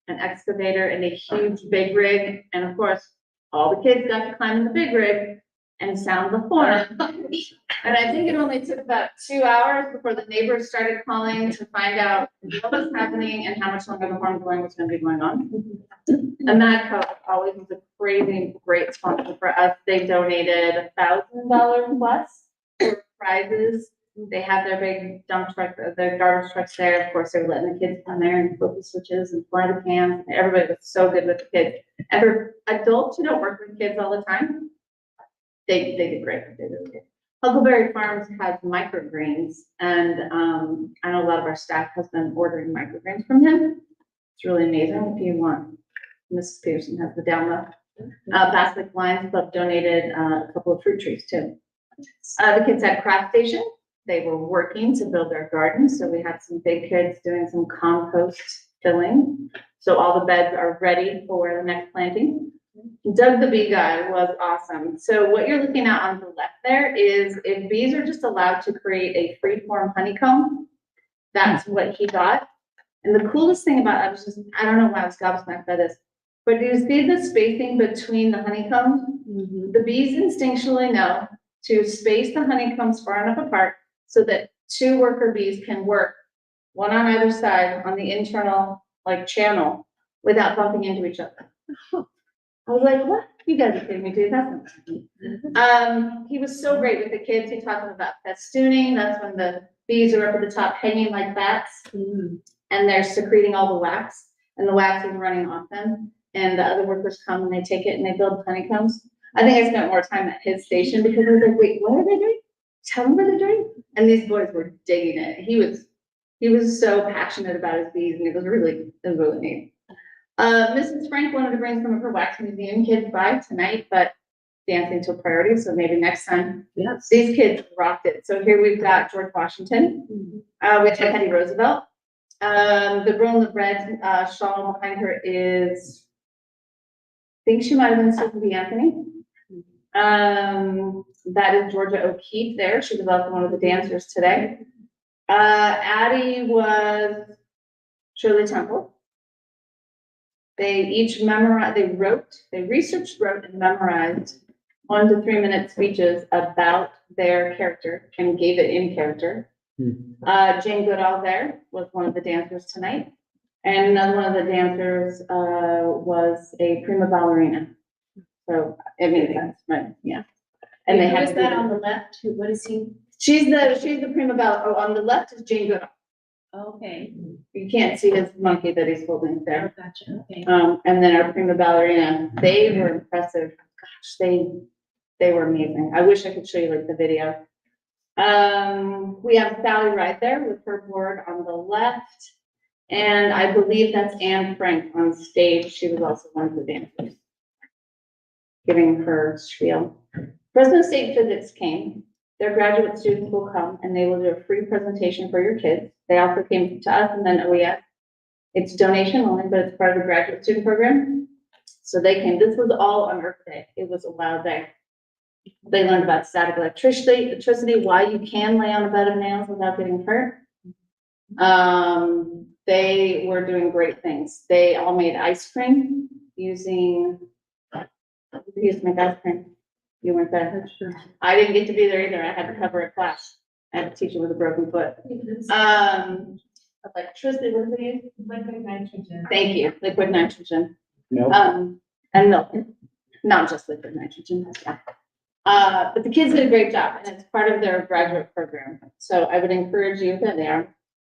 an excavator and a huge big rig. And of course, all the kids got to climb in the big rig and sound the horn. And I think it only took about 2 hours before the neighbors started calling to find out what was happening and how much longer the horn blowing was gonna be going on. And Madco always was a crazy, great sponsor for us. They donated $1,000 plus for prizes. They had their big dump truck, their garbage trucks there. Of course, they were letting the kids come there and flip the switches and fly the cans. Everybody was so good with the kids. And for adults who don't work with kids all the time, they did great. They really did. Huckleberry Farms has microgreens, and I know a lot of our staff has been ordering microgreens from him. It's really amazing. If you want, Mrs. Peterson has the download. Basilic Lions Club donated a couple of fruit trees too. The kids had craft station. They were working to build their garden, so we had some big kids doing some compost filling. So all the beds are ready for the next planting. Doug the bee guy was awesome. So what you're looking at on the left there is if bees are just allowed to create a free-form honeycomb, that's what he got. And the coolest thing about it was just, I don't know why I was gobsmacked by this, but you see the spacing between the honeycombs? The bees instinctually know to space the honeycombs far enough apart so that 2 worker bees can work, one on either side on the internal like channel without bumping into each other. I was like, what? You guys are kidding me, dude. That's not he was so great with the kids. He taught them about festooning. That's when the bees are up at the top hanging like bats and they're secreting all the wax and the wax is running off them. And the other workers come and they take it and they build honeycombs. I think I spent more time at his station because I was like, wait, what are they doing? Tell them what they're doing. And these boys were digging it. He was so passionate about his bees and it was really neat. Mrs. Frank wanted to bring some of her wax museum kids by tonight, but dancing to a priority, so maybe next time. Yes. These kids rocked it. So here we've got George Washington, with Teddy Roosevelt. The girl in the red shawl behind her is, I think she might have been Susan B. Anthony. That is Georgia O'Keeffe there. She was also one of the dancers today. Addie was Shirley Temple. They each memorized, they researched, wrote, and memorized 1 to 3 minute speeches about their character and gave it in character. Jane Goodall there was one of the dancers tonight. And another one of the dancers was a prima ballerina. So it made sense, right? Yeah. And they Who had. is that on the left? What is he? She's the prima bella. Oh, on the left is Jane Goodall. Okay. You can't see his monkey that he's holding there. Oh, gotcha, okay. And then our prima ballerina, they were impressive. Gosh, they were amazing. I wish I could show you like the video. We have Sally right there with her board on the left. And I believe that's Anne Frank on stage. She was also one of the dancers, giving her spiel. Fresno State Physics came. Their graduate students will come and they will do a free presentation for your kids. They also came to us and then OES. It's donation only, but it's part of the graduate student program. So they came. This was all on Earth Day. It was a wild day. They learned about static electricity, why you can lay on a bed of nails without getting hurt. They were doing great things. They all made ice cream using, we used to make ice cream. You weren't there. I didn't get to be there either. I had to cover a class. I had to teach it with a broken foot. Electricity, what did they use? Liquid nitrogen. Thank you, liquid nitrogen. No. And milk, not just liquid nitrogen, yeah. But the kids did a great job and it's part of their graduate program. So I would encourage you, that they are,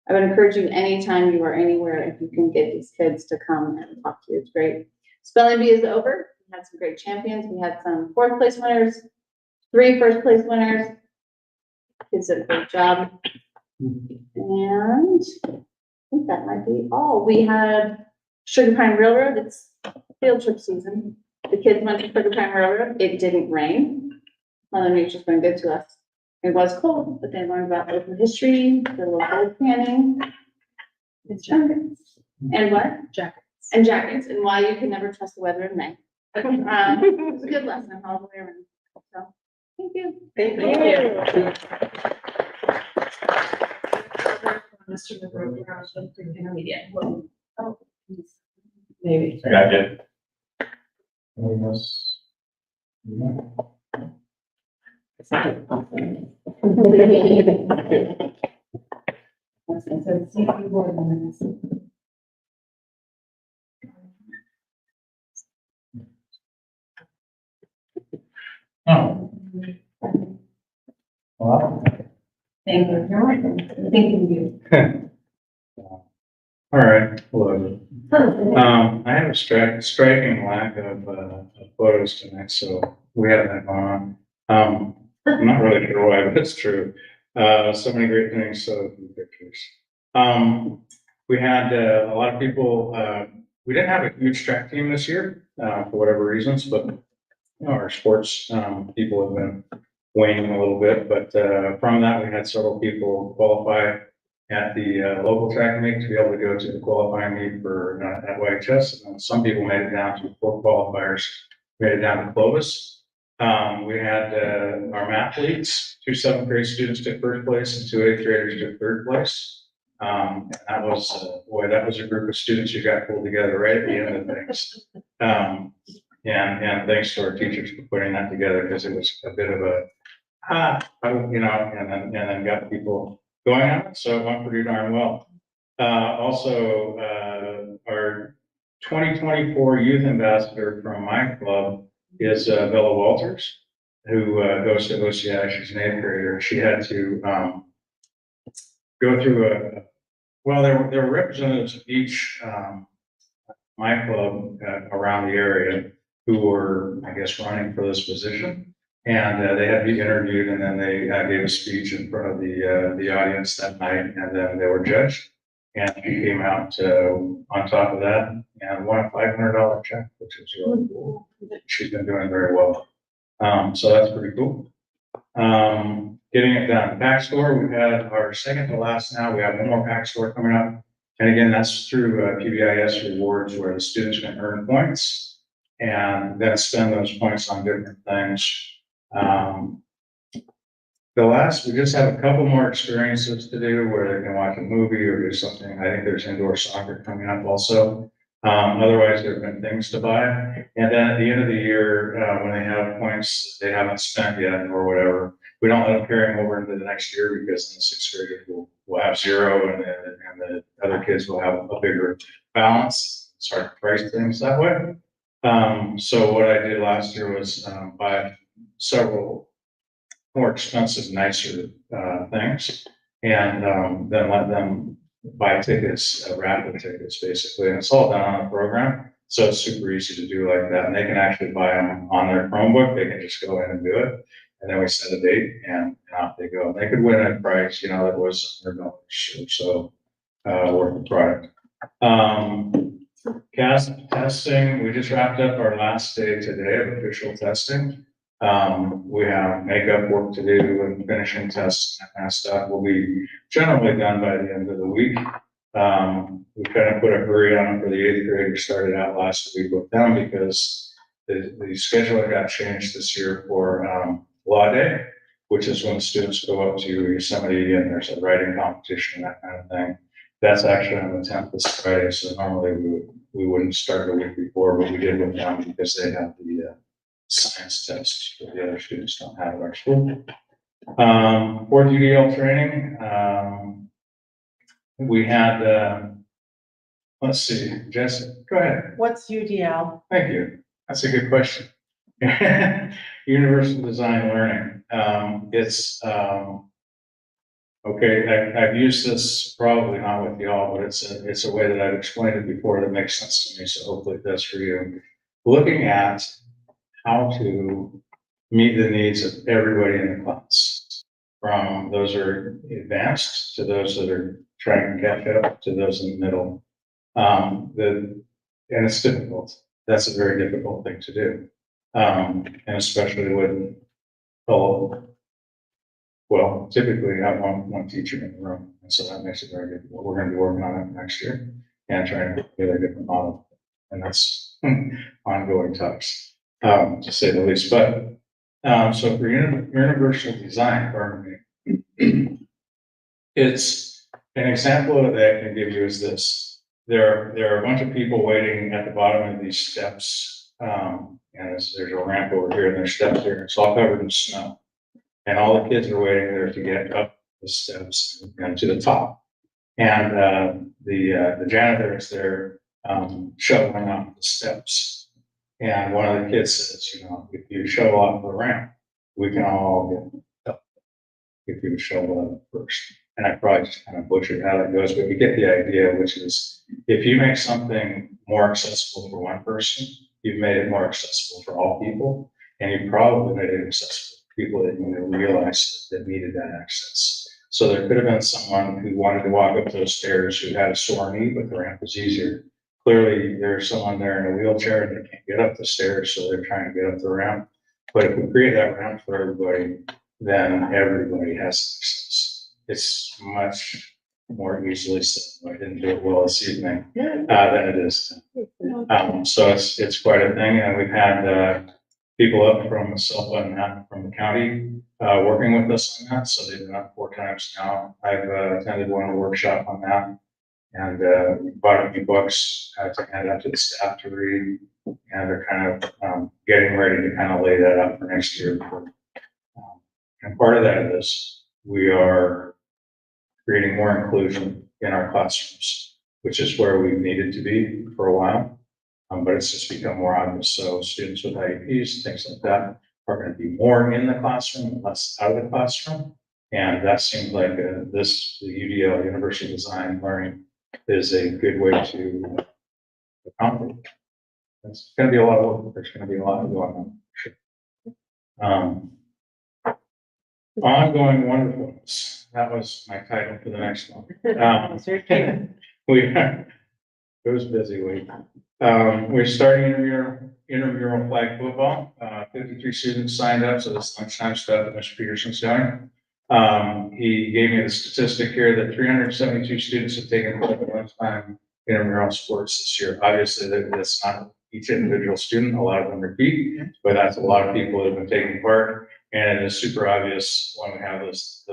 I would encourage you anytime you are anywhere, if you can get these kids to come and talk to you, it's great. Spelling bee is over. We had some great champions. We had some 4th place winners, 3 first place winners. Kids did a great job. And I think that might be all. We had Sugar Pine Railroad. It's field trip season. The kids went to Sugar Pine Railroad. It didn't rain. Mother Nature's been good to us. It was cold, but they learned about local history, the local canning. It's jackets. And what? Jackets. And jackets, and why you can never trust the weather in May. It was a good lesson all the way around. So, thank you. Thank you. Mr. McGraw, intermediate. Oh, Maybe. I got you. Oh. Wow. Thank you. You're welcome. Thank you. All right, hello. I have a striking lack of photos tonight, so we have that going on. I'm not really sure why, but it's true. So many great things, so few pictures. We had a lot of people, we didn't have a huge track team this year, for whatever reasons, but you know, our sports people have been waning a little bit, but from that, we had several people qualify at the local track meet to be able to go to the qualifying meet for at YHS. And some people made it down to 4 qualifiers, made it down to Clovis. We had our math leads, 2 7th grade students took 1st place and 2 8th graders took 3rd place. And that was, boy, that was a group of students who got pulled together right at the end of things. And thanks to our teachers for putting that together, because it was a bit of a, you know, and then got people going on it, so it went pretty darn well. Also, our 2024 youth ambassador from my club is Bella Walters, who goes to OCI. She's an 8th grader. She had to go through well, there were representatives of each my club around the area who were, I guess, running for this position. And they had to be interviewed, and then they gave a speech in front of the audience that night, and then they were judged. And she came out on top of that and won a $500 check, which was really cool. She's been doing very well. So that's pretty cool. Getting it done. Pack Store, we've had our second to last now. We have one more Pack Store coming up. And again, that's through PBIS rewards, where the students can earn points and then spend those points on different things. We just have a couple more experiences to do where they can watch a movie or do something. I think there's indoor soccer coming up also. Otherwise, there have been things to buy. And then at the end of the year, when they have points they haven't spent yet or whatever, we don't let them carry them over into the next year, because in the 6th graders will have 0 and the other kids will have a bigger balance. It's hard to price things that way. So what I did last year was, buy several more expensive, nicer, things. And, then let them buy tickets, rapid tickets, basically, and it's all done on a program. So it's super easy to do like that, and they can actually buy them on their Chromebook, they can just go in and do it. And then we set a date and off they go. They could win a prize, that was $100 or so, worth of product. CAS testing, we just wrapped up our last day today of official testing. We have makeup work to do and finishing tests, that kind of stuff will be generally done by the end of the week. We kind of put a hurry on it for the 8th graders, started out last week with them because the schedule got changed this year for, Law Day, which is when students go up to Yosemite and there's a writing competition, that kind of thing. That's actually on the 10th this Friday, so normally we wouldn't start a week before, but we did with them because they have the, science test that the other students don't have at our school. For UDL training, we had, let's see, Jessica, go ahead. What's UDL? Thank you. That's a good question. Universal Design Learning. It's, okay, I've used this probably not with y'all, but it's a way that I've explained it before that makes sense to me, so hopefully it does for you. Looking at how to meet the needs of everybody in the class, from those who are advanced to those that are trying to catch up to those in the middle. And it's difficult. That's a very difficult thing to do. And especially with, well, typically you have one teacher in the room, and so that makes it very difficult. We're gonna be working on it next year and trying to get a different model, and that's ongoing talks, to say the least. But, so for universal design, pardon me, it's an example of that I can give you is this. There are a bunch of people waiting at the bottom of these steps, and there's a ramp over here and there's steps here. It's all covered in snow. And all the kids are waiting there to get up the steps and to the top. And the janitor is there shoveling off the steps. And one of the kids says, if you shovel off the ramp, we can all get up if you shovel up first. And I probably just kind of butchered how that goes, but you get the idea, which is if you make something more accessible for one person, you've made it more accessible for all people, and you probably made it accessible for people that you didn't realize that needed that access. So there could have been someone who wanted to walk up those stairs who had a sore knee, but the ramp was easier. Clearly, there's someone there in a wheelchair and they can't get up the stairs, so they're trying to get up the ramp. But if we create that ramp for everybody, then everybody has access. It's much more easily said. I didn't do it well this evening, than it is. So it's quite a thing, and we've had, people up from SELPA and from the county, working with us on that, so they've been up 4 times now. I've, attended one workshop on that, and, bought a few books, to hand out to the staff to read, and they're kind of, getting ready to kind of lay that out for next year. And part of that is we are creating more inclusion in our classrooms, which is where we've needed to be for a while. But it's just become more obvious. So students with IEPs, things like that, are going to be more in the classroom and less out of the classroom. And that seems like the UDL, Universal Design Learning, is a good way to accomplish. It's going to be a lot of work, but there's going to be a lot going on. Ongoing wonderfulness. That was my title for the next one. It was a busy week. We're starting intramural flag football. 53 students signed up, so this lunchtime stuff that Mr. Peterson's doing. He gave me the statistic here that 372 students have taken part in lunchtime intramural sports this year. Obviously, that's not each individual student. A lot of them repeat, but that's a lot of people that have been taking part. And it is super obvious when we have those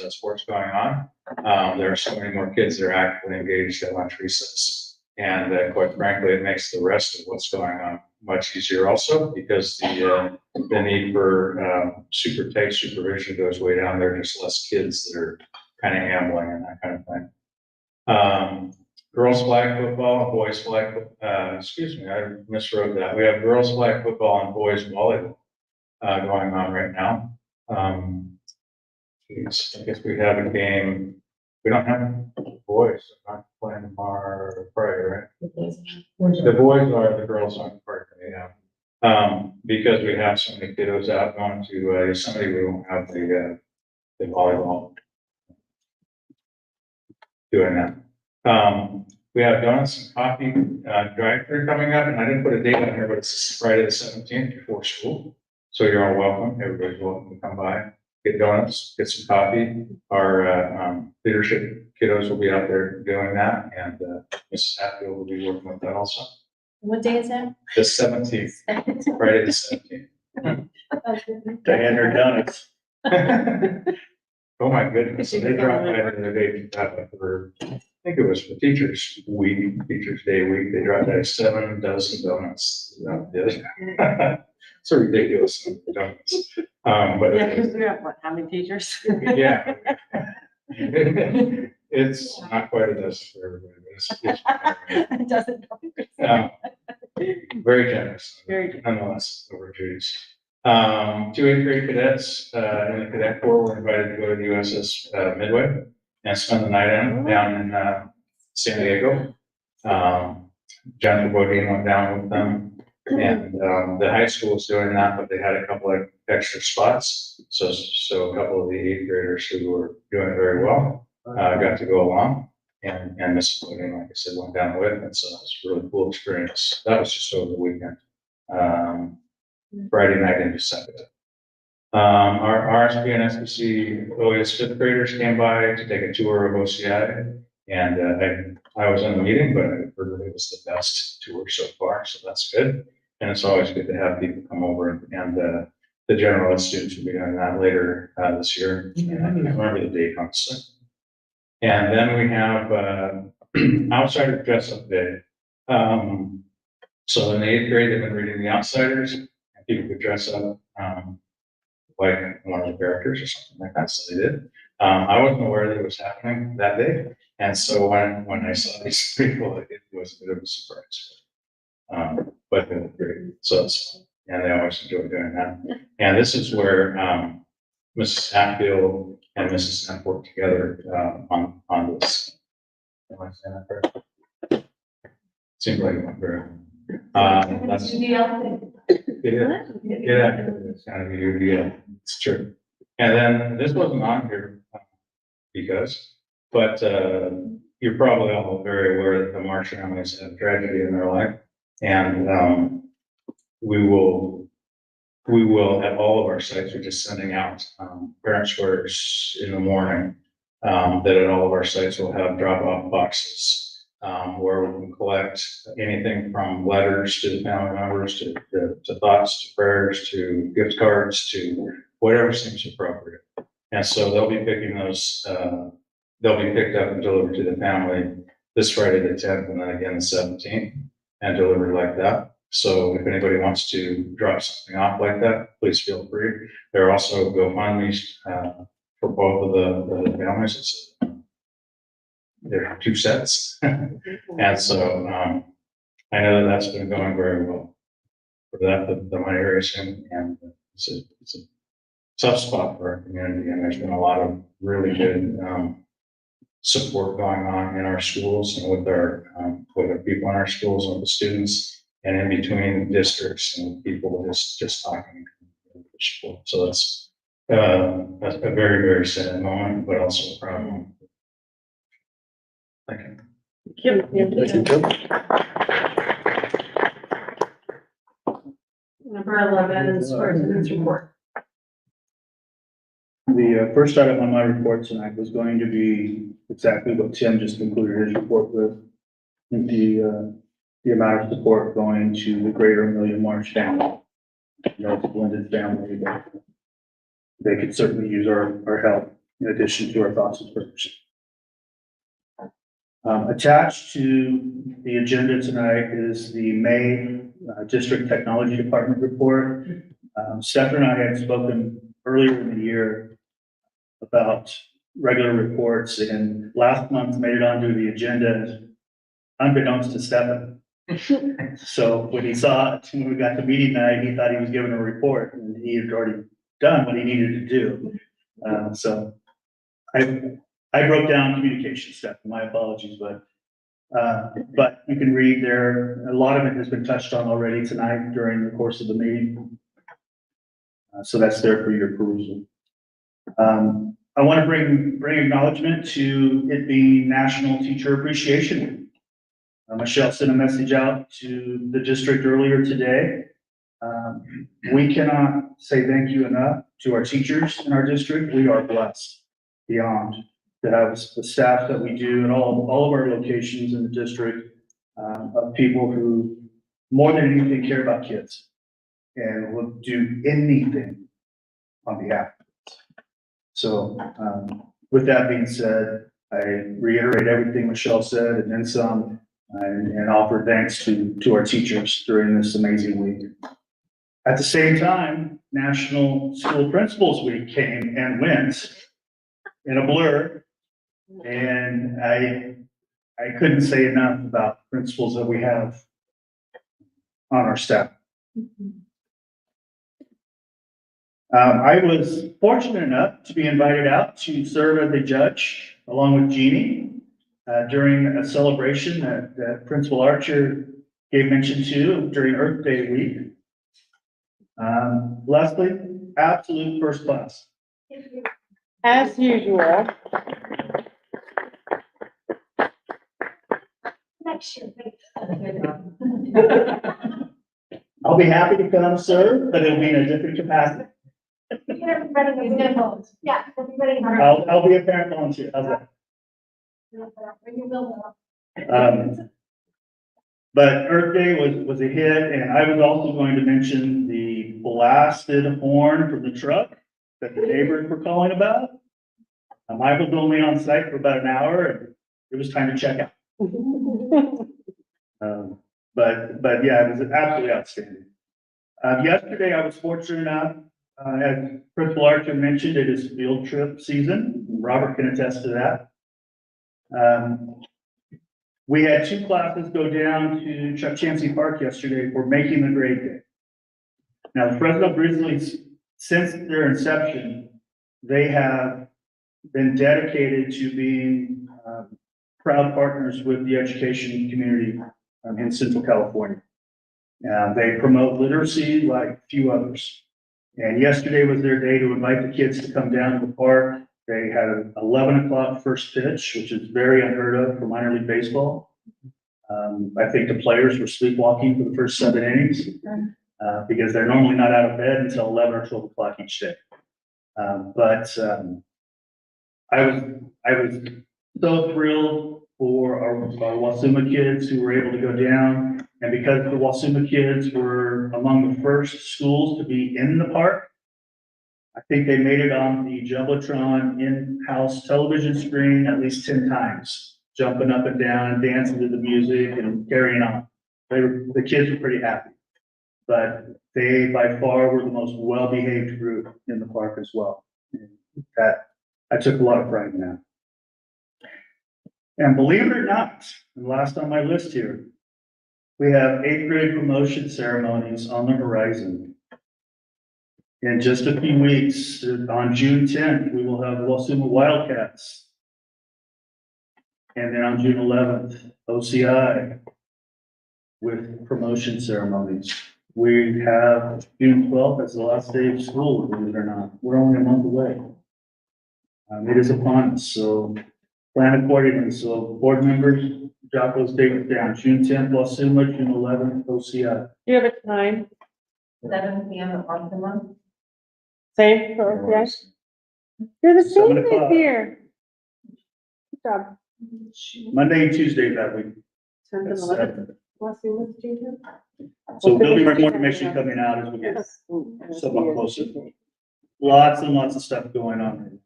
sports going on. There are so many more kids that are actively engaged at lunch recess. And quite frankly, it makes the rest of what's going on much easier also, because the need for super tight supervision goes way down. There are just less kids that are kind of ambling and that kind of thing. girls flag football and boys flag, excuse me, I miswrote that. We have girls flag football and boys volleyball, going on right now. Geez, I guess we have a game, we don't have boys, not playing tomorrow, Friday, right? The boys are, the girls aren't part of it, yeah. Because we have so many kiddos out going to, Yosemite, we won't have the volleyball doing that. We have donuts and coffee, drive-through coming up, and I didn't put a date on here, but it's Friday the 17th before school. So you're all welcome. Everybody's welcome to come by, get donuts, get some coffee. Our leadership kiddos will be out there doing that, and Mrs. Hatfield will be working with that also. What day is that? The 17th, Friday the 17th. Diane or donuts. Oh my goodness, they dropped by the other day, for, I think it was for Teachers Week, Teachers Day week, they dropped by 7 dozen donuts. It's a ridiculous amount of donuts. But. Yeah, because we have, what, how many teachers? Yeah. It's not quite a dozen for everybody, but It doesn't. very generous. Very generous. Nonetheless, over trees. 2 8th grade cadets, in the cadet corps were invited to go to the USS Midway and spend the night down in, San Diego. Jennifer Bodine went down with them. And, the high school is doing that, but they had a couple of extra spots. So a couple of the 8th graders who were doing very well, got to go along. And Mrs. Bodine, like I said, went down with, and so it was a really cool experience. That was just over the weekend. Friday night into Saturday. Our RSP and SBC OAS 5th graders came by to take a tour of OCI. And I was in the meeting, but I heard that it was the best tour so far, so that's good. And it's always good to have people come over, and the general ed students will be doing that later this year. And I can't remember the date, honestly. And then we have Outsider Dress Up Day. So in the 8th grade, they've been reading The Outsiders, and people could dress up like one of the characters or something like that, so they did. I wasn't aware that it was happening that day, and so when I saw these people, it was a bit of a surprise. But they were great, so it's, and they always enjoy doing that. And this is where Mrs. Hatfield and Mrs. Knapp work together on this. Am I saying that correct? Seems like it went very well. That's. Yeah, it's kind of weird, yeah, it's true. And then this wasn't on here but you're probably all very aware that the Marsh families had tragedy in their life. And we will at all of our sites, we're just sending out parent squares in the morning, that at all of our sites will have drop-off boxes. Where we can collect anything from letters to the family members, to thoughts, to prayers, to gift cards, to whatever seems appropriate. And so they'll be picking those, they'll be picked up and delivered to the family this Friday the 10th, and then again the 17th, and delivered like that. So if anybody wants to drop something off like that, please feel free. There are also GoFundMe's for both of the families. There are 2 sets. And so I know that that's been going very well for that, the money raising, and it's a tough spot for our community. And there's been a lot of really good support going on in our schools and with our people in our schools and with the students, and in between districts and people just talking. So that's a very, very sad moment, but also a proud moment. Thank you. Number 11 is superintendent's report. The first item on my report tonight was going to be exactly what Tim just concluded his report with. The amount of support going to the greater Amelia Marsh family. You know, it's a blended family, but they could certainly use our help in addition to our thoughts and prayers. Attached to the agenda tonight is the May District Technology Department report. Stephanie and I had spoken earlier in the year about regular reports, and last month made it onto the agenda unbeknownst to Stefan. So when he saw it, when we got to meeting night, he thought he was giving a report and he had already done what he needed to do. So I broke down communication stuff, my apologies, but you can read there, a lot of it has been touched on already tonight during the course of the meeting. So that's there for your perusal. I want to bring acknowledgement to it being National Teacher Appreciation Week. Michelle sent a message out to the district earlier today. We cannot say thank you enough to our teachers in our district. We are blessed beyond to have the staff that we do in all of our locations in the district, of people who more than anything care about kids and will do anything on behalf of kids. So, with that being said, I reiterate everything Michelle said and then some, and offer thanks to our teachers during this amazing week. At the same time, National School Principals Week came and went in a blur. And I couldn't say enough about principals that we have on our staff. I was fortunate enough to be invited out to serve as a judge along with Jeannie during a celebration that Principal Archer gave mention to during Earth Day week. Leslie, absolute first class. As usual. Next year. I'll be happy to come serve, but it'll be in a different capacity. Everybody is good homes. Yeah, everybody. I'll be a parent volunteer. How's that? When you build up. But Earth Day was a hit, and I was also going to mention the blasted horn from the truck that the neighbors were calling about. I was only on site for about an hour, and it was time to check out. But yeah, it was absolutely outstanding. Yesterday, I was fortunate enough, as Principal Archer mentioned, it is field trip season. Robert can attest to that. We had 2 classes go down to Chuck Chansey Park yesterday for Making the Grade Day. Now, the Fresno Grizzlies, since their inception, they have been dedicated to being proud partners with the education community in Central California. They promote literacy like few others. And yesterday was their day to invite the kids to come down to the park. They had an 11 o'clock first pitch, which is very unheard of for minor league baseball. I think the players were sleepwalking for the first 7 innings because they're normally not out of bed until 11 or 12 o'clock each day. I was so thrilled for our Wasuma kids who were able to go down. And because the Wasuma kids were among the first schools to be in the park, I think they made it on the Jumbotron in-house television screen at least 10 times, jumping up and down and dancing to the music and carrying on. The kids were pretty happy, but they by far were the most well-behaved group in the park as well. That I took a lot of pride in that. And believe it or not, and last on my list here, we have 8th grade promotion ceremonies on the horizon. In just a few weeks, on June 10th, we will have Wasuma Wildcats. And then on June 11th, OCI with promotion ceremonies. We have June 12th as the last day of school, believe it or not. We're only a month away. It is upon us, so plan accordingly. So board members, jot those dates down. June 10th, Wasuma, June 11th, OCI. Do you have a time? 7 p.m. at Wasuma. Same for, yes? You're the 7 same o'clock. this year. Good job. Monday and Tuesday that week. 10th and That's 11th. What's the date? So there'll be more information coming out as we get somewhat closer. Lots and lots of stuff going on.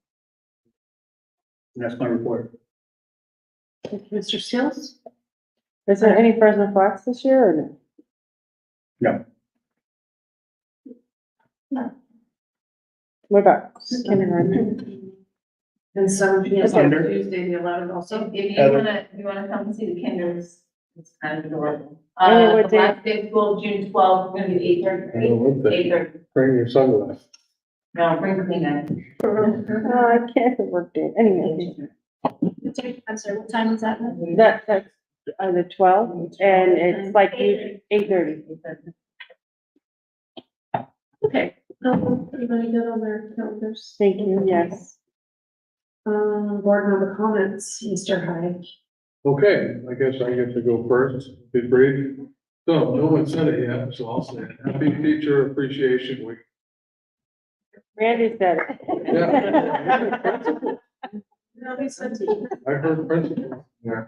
And that's my report. Mr. Stills? Is there any Fresno Fox this year or no? No. What about kindergarten? And 7 p.m. Under. Tuesday, the 11th also. So if you Heather. wanna come and see the kinders, It's kind of adorable. Oh, what The day? last day of school, June twelfth, gonna be 8:30. What the- 8:30. Bring your sunglasses. No, bring Kleenex. Oh, I can't work it. Anyway, I'm sorry, what time is that? that's the 12th and it's like 8:30. Okay, everybody good on their calendars? Thank you, yes. Board member comments, Mr. Hyde. Okay, I guess I get to go first, be brief. So, no one said it yet, so I'll say it. Happy Teacher Appreciation Week. Randy said it. Yeah. No, they said to I heard principal. Yeah.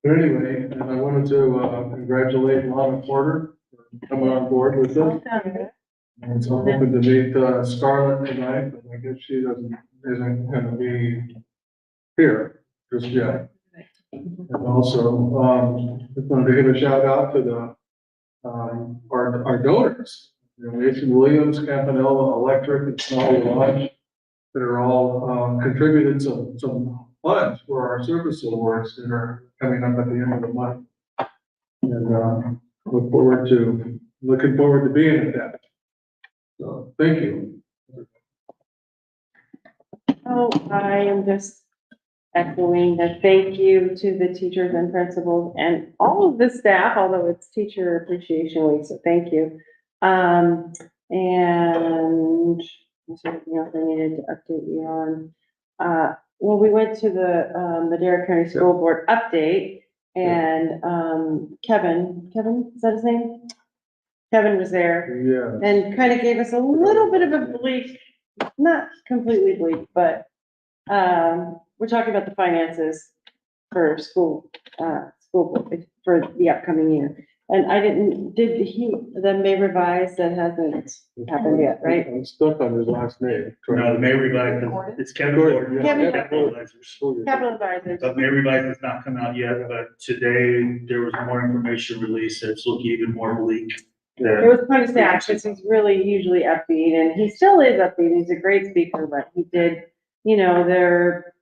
But anyway, and I wanted to congratulate Lana Porter for coming on board with us. And so I'm hoping to meet Scarlett tonight, but I guess she isn't gonna be here just yet. And also, just wanted to give a shout out to the our donors. You know, Mason Williams, Campanella Electric, and Snowy Lodge, that are all contributed some funds for our service awards that are coming up at the end of the month. And looking forward to being at that. So, thank you. Oh, I am just echoing the thank you to the teachers and principals and all of the staff, although it's Teacher Appreciation Week, so thank you. And is there anything else I needed to update you on? Well, we went to the Madera County School Board update and, Kevin, is that his name? Kevin was there Yeah. and kind of gave us a little bit of a bleak, not completely bleak, but, we're talking about the finances for school board for the upcoming year. And the May revise that hasn't happened yet, right? I'm stuck on his last name. No, the May revise, it's Kevin Gordon. Yeah. Kevin- Capital Advisors. Capital advisors. The May revise has not come out yet, but today there was more information released. It's looking even more bleak. It was kind of sad because he's really usually upbeat and he still is upbeat. He's a great speaker, but he did,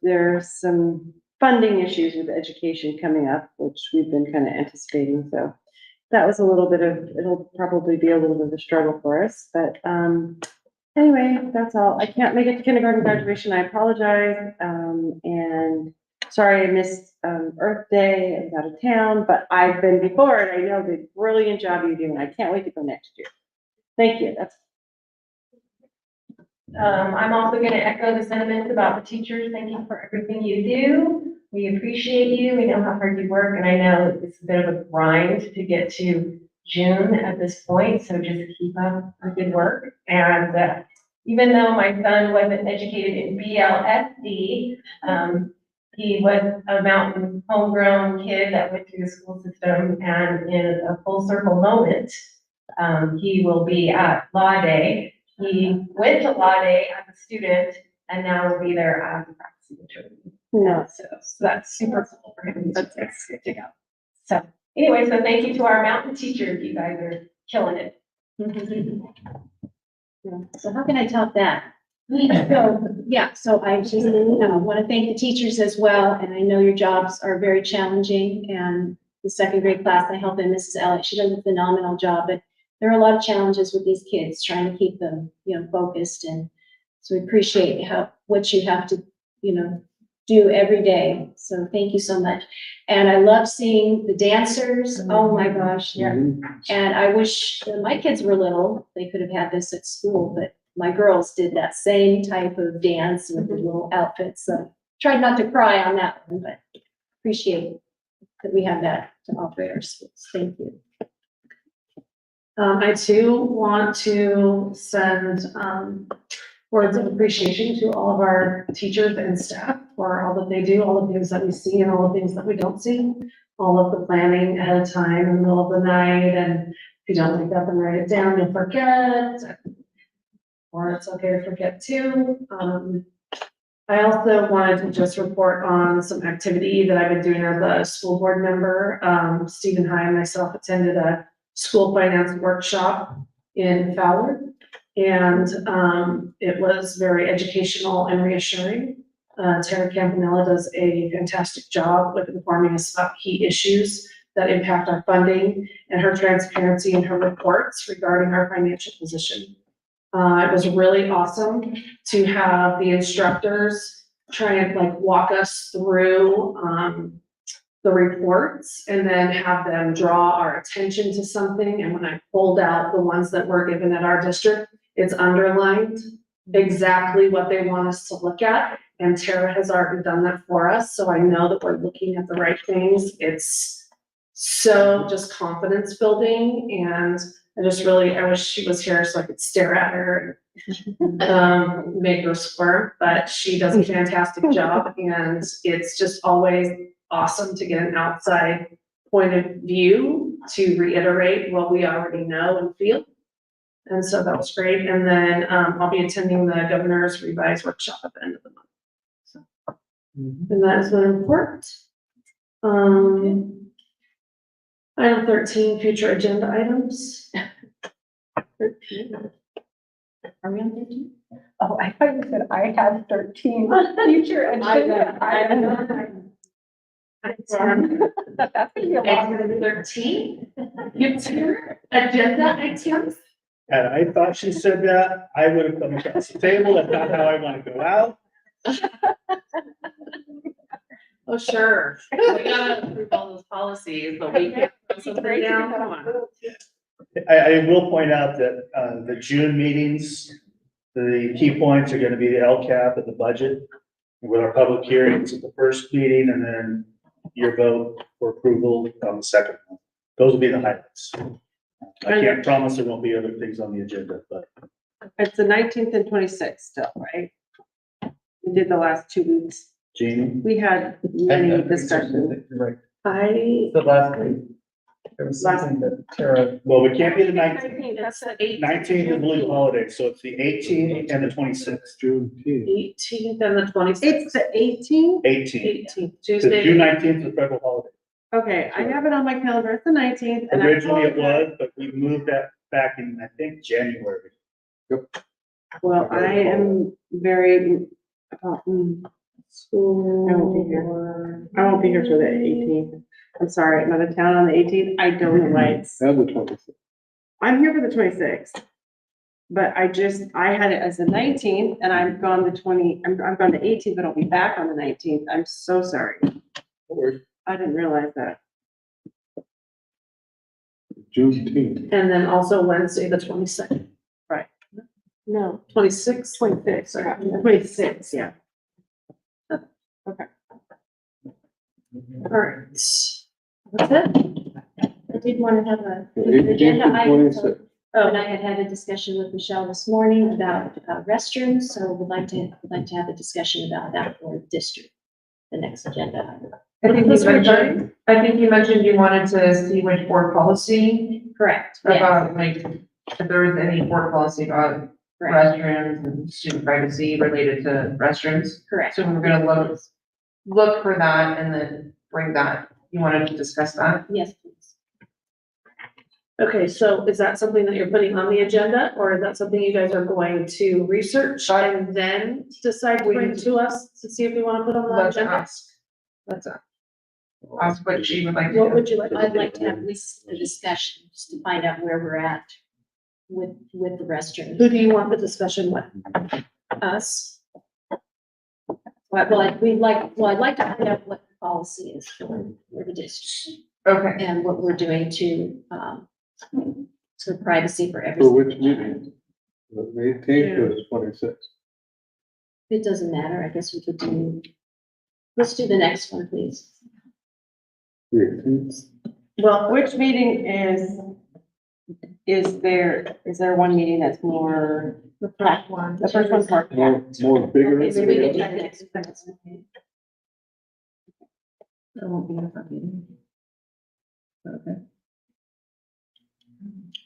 there's some funding issues with education coming up, which we've been kind of anticipating. So that was it'll probably be a little bit of a struggle for us, but, anyway, that's all. I can't make it to kindergarten graduation. I apologize. And sorry I missed, Earth Day. I was out of town, but I've been before and I know the brilliant job you do and I can't wait to go next year. Thank you. That's I'm also gonna echo the sentiments about the teachers. Thank you for everything you do. We appreciate you. We know how hard you work, and I know it's a bit of a grind to get to June at this point, so just keep up the good work. And even though my son wasn't educated in BLSD, he was a mountain homegrown kid that went through the school system, and in a full circle moment, he will be at Law Day. He went to Law Day as a student and now will be there as a practicing attorney. no. So that's super cool for him. That's good to go. So anyway, so thank you to our mountain teachers. You guys are killing it. So how can I top that? So I just, want to thank the teachers as well, and I know your jobs are very challenging, and the second grade class I help in, Mrs. Elliott, she does a phenomenal job, but there are a lot of challenges with these kids, trying to keep them, focused, and so we appreciate what you have to, do every day, so thank you so much. And I love seeing the dancers, oh my gosh, yeah. And I wish when my kids were little, they could have had this at school, but my girls did that same type of dance with the little outfits, so tried not to cry on that one, but appreciate that we have that to operate our schools. Thank you. I too want to send, words of appreciation to all of our teachers and staff for all that they do, all the things that we see and all the things that we don't see, all of the planning ahead of time in the middle of the night, and if you don't wake up and write it down, you'll forget, or it's okay to forget too. I also wanted to just report on some activity that I've been doing as a school board member. Stephen High and myself attended a school finance workshop in Fowler. And it was very educational and reassuring. Tara Campanella does a fantastic job with informing us about key issues that impact our funding and her transparency in her reports regarding our financial position. It was really awesome to have the instructors try and like walk us through, the reports and then have them draw our attention to something. And when I pulled out the ones that were given at our district, it's underlined exactly what they want us to look at. And Tara has already done that for us, so I know that we're looking at the right things. It's so just confidence building, and I wish she was here so I could stare at her and make her squirm, but she does a fantastic job, and it's just always awesome to get an outside point of view to reiterate what we already know and feel. And so that was great. And then, I'll be attending the governor's revised workshop at the end of the month. So, and that is my report. Item 13, future agenda items. 13. Are we on 13? Oh, I thought you said I had 13 future agenda items. That's gonna be a lot. Item 13, future agenda items. Had I thought she said that, I would have come across the table. That's not how I want to go out. Oh, sure. We gotta approve all those policies, but we can't put something down. Come on. I will point out that, the June meetings, the key points are gonna be the LCAP and the budget with our public hearings at the first meeting and then your vote for approval on the second one. Those will be the highlights. I can't promise there won't be other things on the agenda, but It's the 19th and 26th still, right? We did the last 2 weeks. Jeannie? We had many discussions. Right, I, the last week, there was something that Tara, Well, we can't be the 19th. that's the 18th. 19th is blue holiday, so it's the 18th and the 26th. Juneteenth. 18th and the 26th. It's the 18th? 18th. 18th, Because Tuesday. June 19th is a federal holiday. Okay, I have it on my calendar. It's the 19th. and I Originally it apologize. was, but we moved that back in, I think, January. Well, I am very, school. I I won't be here for the 18th. I'm sorry, I'm out of town on the 18th. I don't know why it's, And the 26th. I'm here for the 26th. But I had it as the 19th and I'm gone the 18th, but I'll be back on the 19th. I'm so sorry. I didn't realize that. Juneteenth. And then also Wednesday, the 22nd. No, 26th. 26th, Sorry. 26th, yeah. Okay. All right. That's it? I did want to have a future 18th agenda and item. 26th. And I had a discussion with Michelle this morning about restrooms, so would like to have a discussion about that for the district, the next agenda item. I think you mentioned you wanted to see which board policy Correct, yes, about, like, if there was any board policy about correct, restrooms and student privacy related to restrooms. correct. So we're gonna look for that and then bring that. You wanted to discuss that? Yes, please. Okay, so is that something that you're putting on the agenda, or is that something you guys are going to research and then decide to bring to us to see if we want to put on the Let's agenda? ask what she would like to What do. would you like? I'd like to have at least a discussion, just to find out where we're at with the restroom. Who do you want the discussion with? Us. Well, I'd like to find out what the policy is for the district Okay, and what we're doing to, for privacy for For everyone. which meeting? The 18th or the 26th? It doesn't matter, I guess we could let's do the next one, please. The 18th. Well, which meeting is there one meeting that's more? The first one. The first one's more. More bigger. Okay, so we can try the next one. I won't be at that meeting. Okay.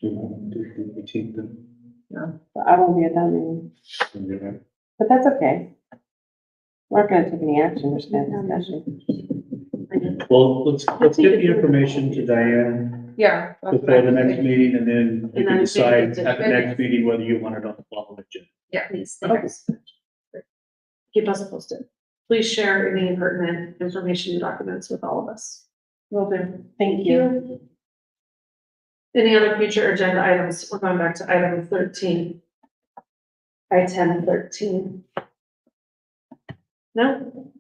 The 18th then. I won't be at that meeting, Yeah. but that's okay. We're not gonna take any action, we're just gonna have discussion. Well, let's get the information to Diane yeah. that's before the what I'm next thinking. meeting, and then you And can then decide take it at the to- next meeting whether you want it on the following agenda. Please, Okay. thanks. Keep us posted. Please share any pertinent information and documents with all of us. Will do. Thank you. Any other future agenda items? We're going back to item 13. Item 13. No?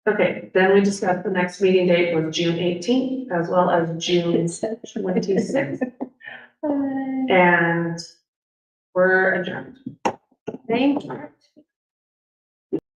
Okay, then we discussed the next meeting date was June 18th as well as June 26th. And we're adjourned. Thank you.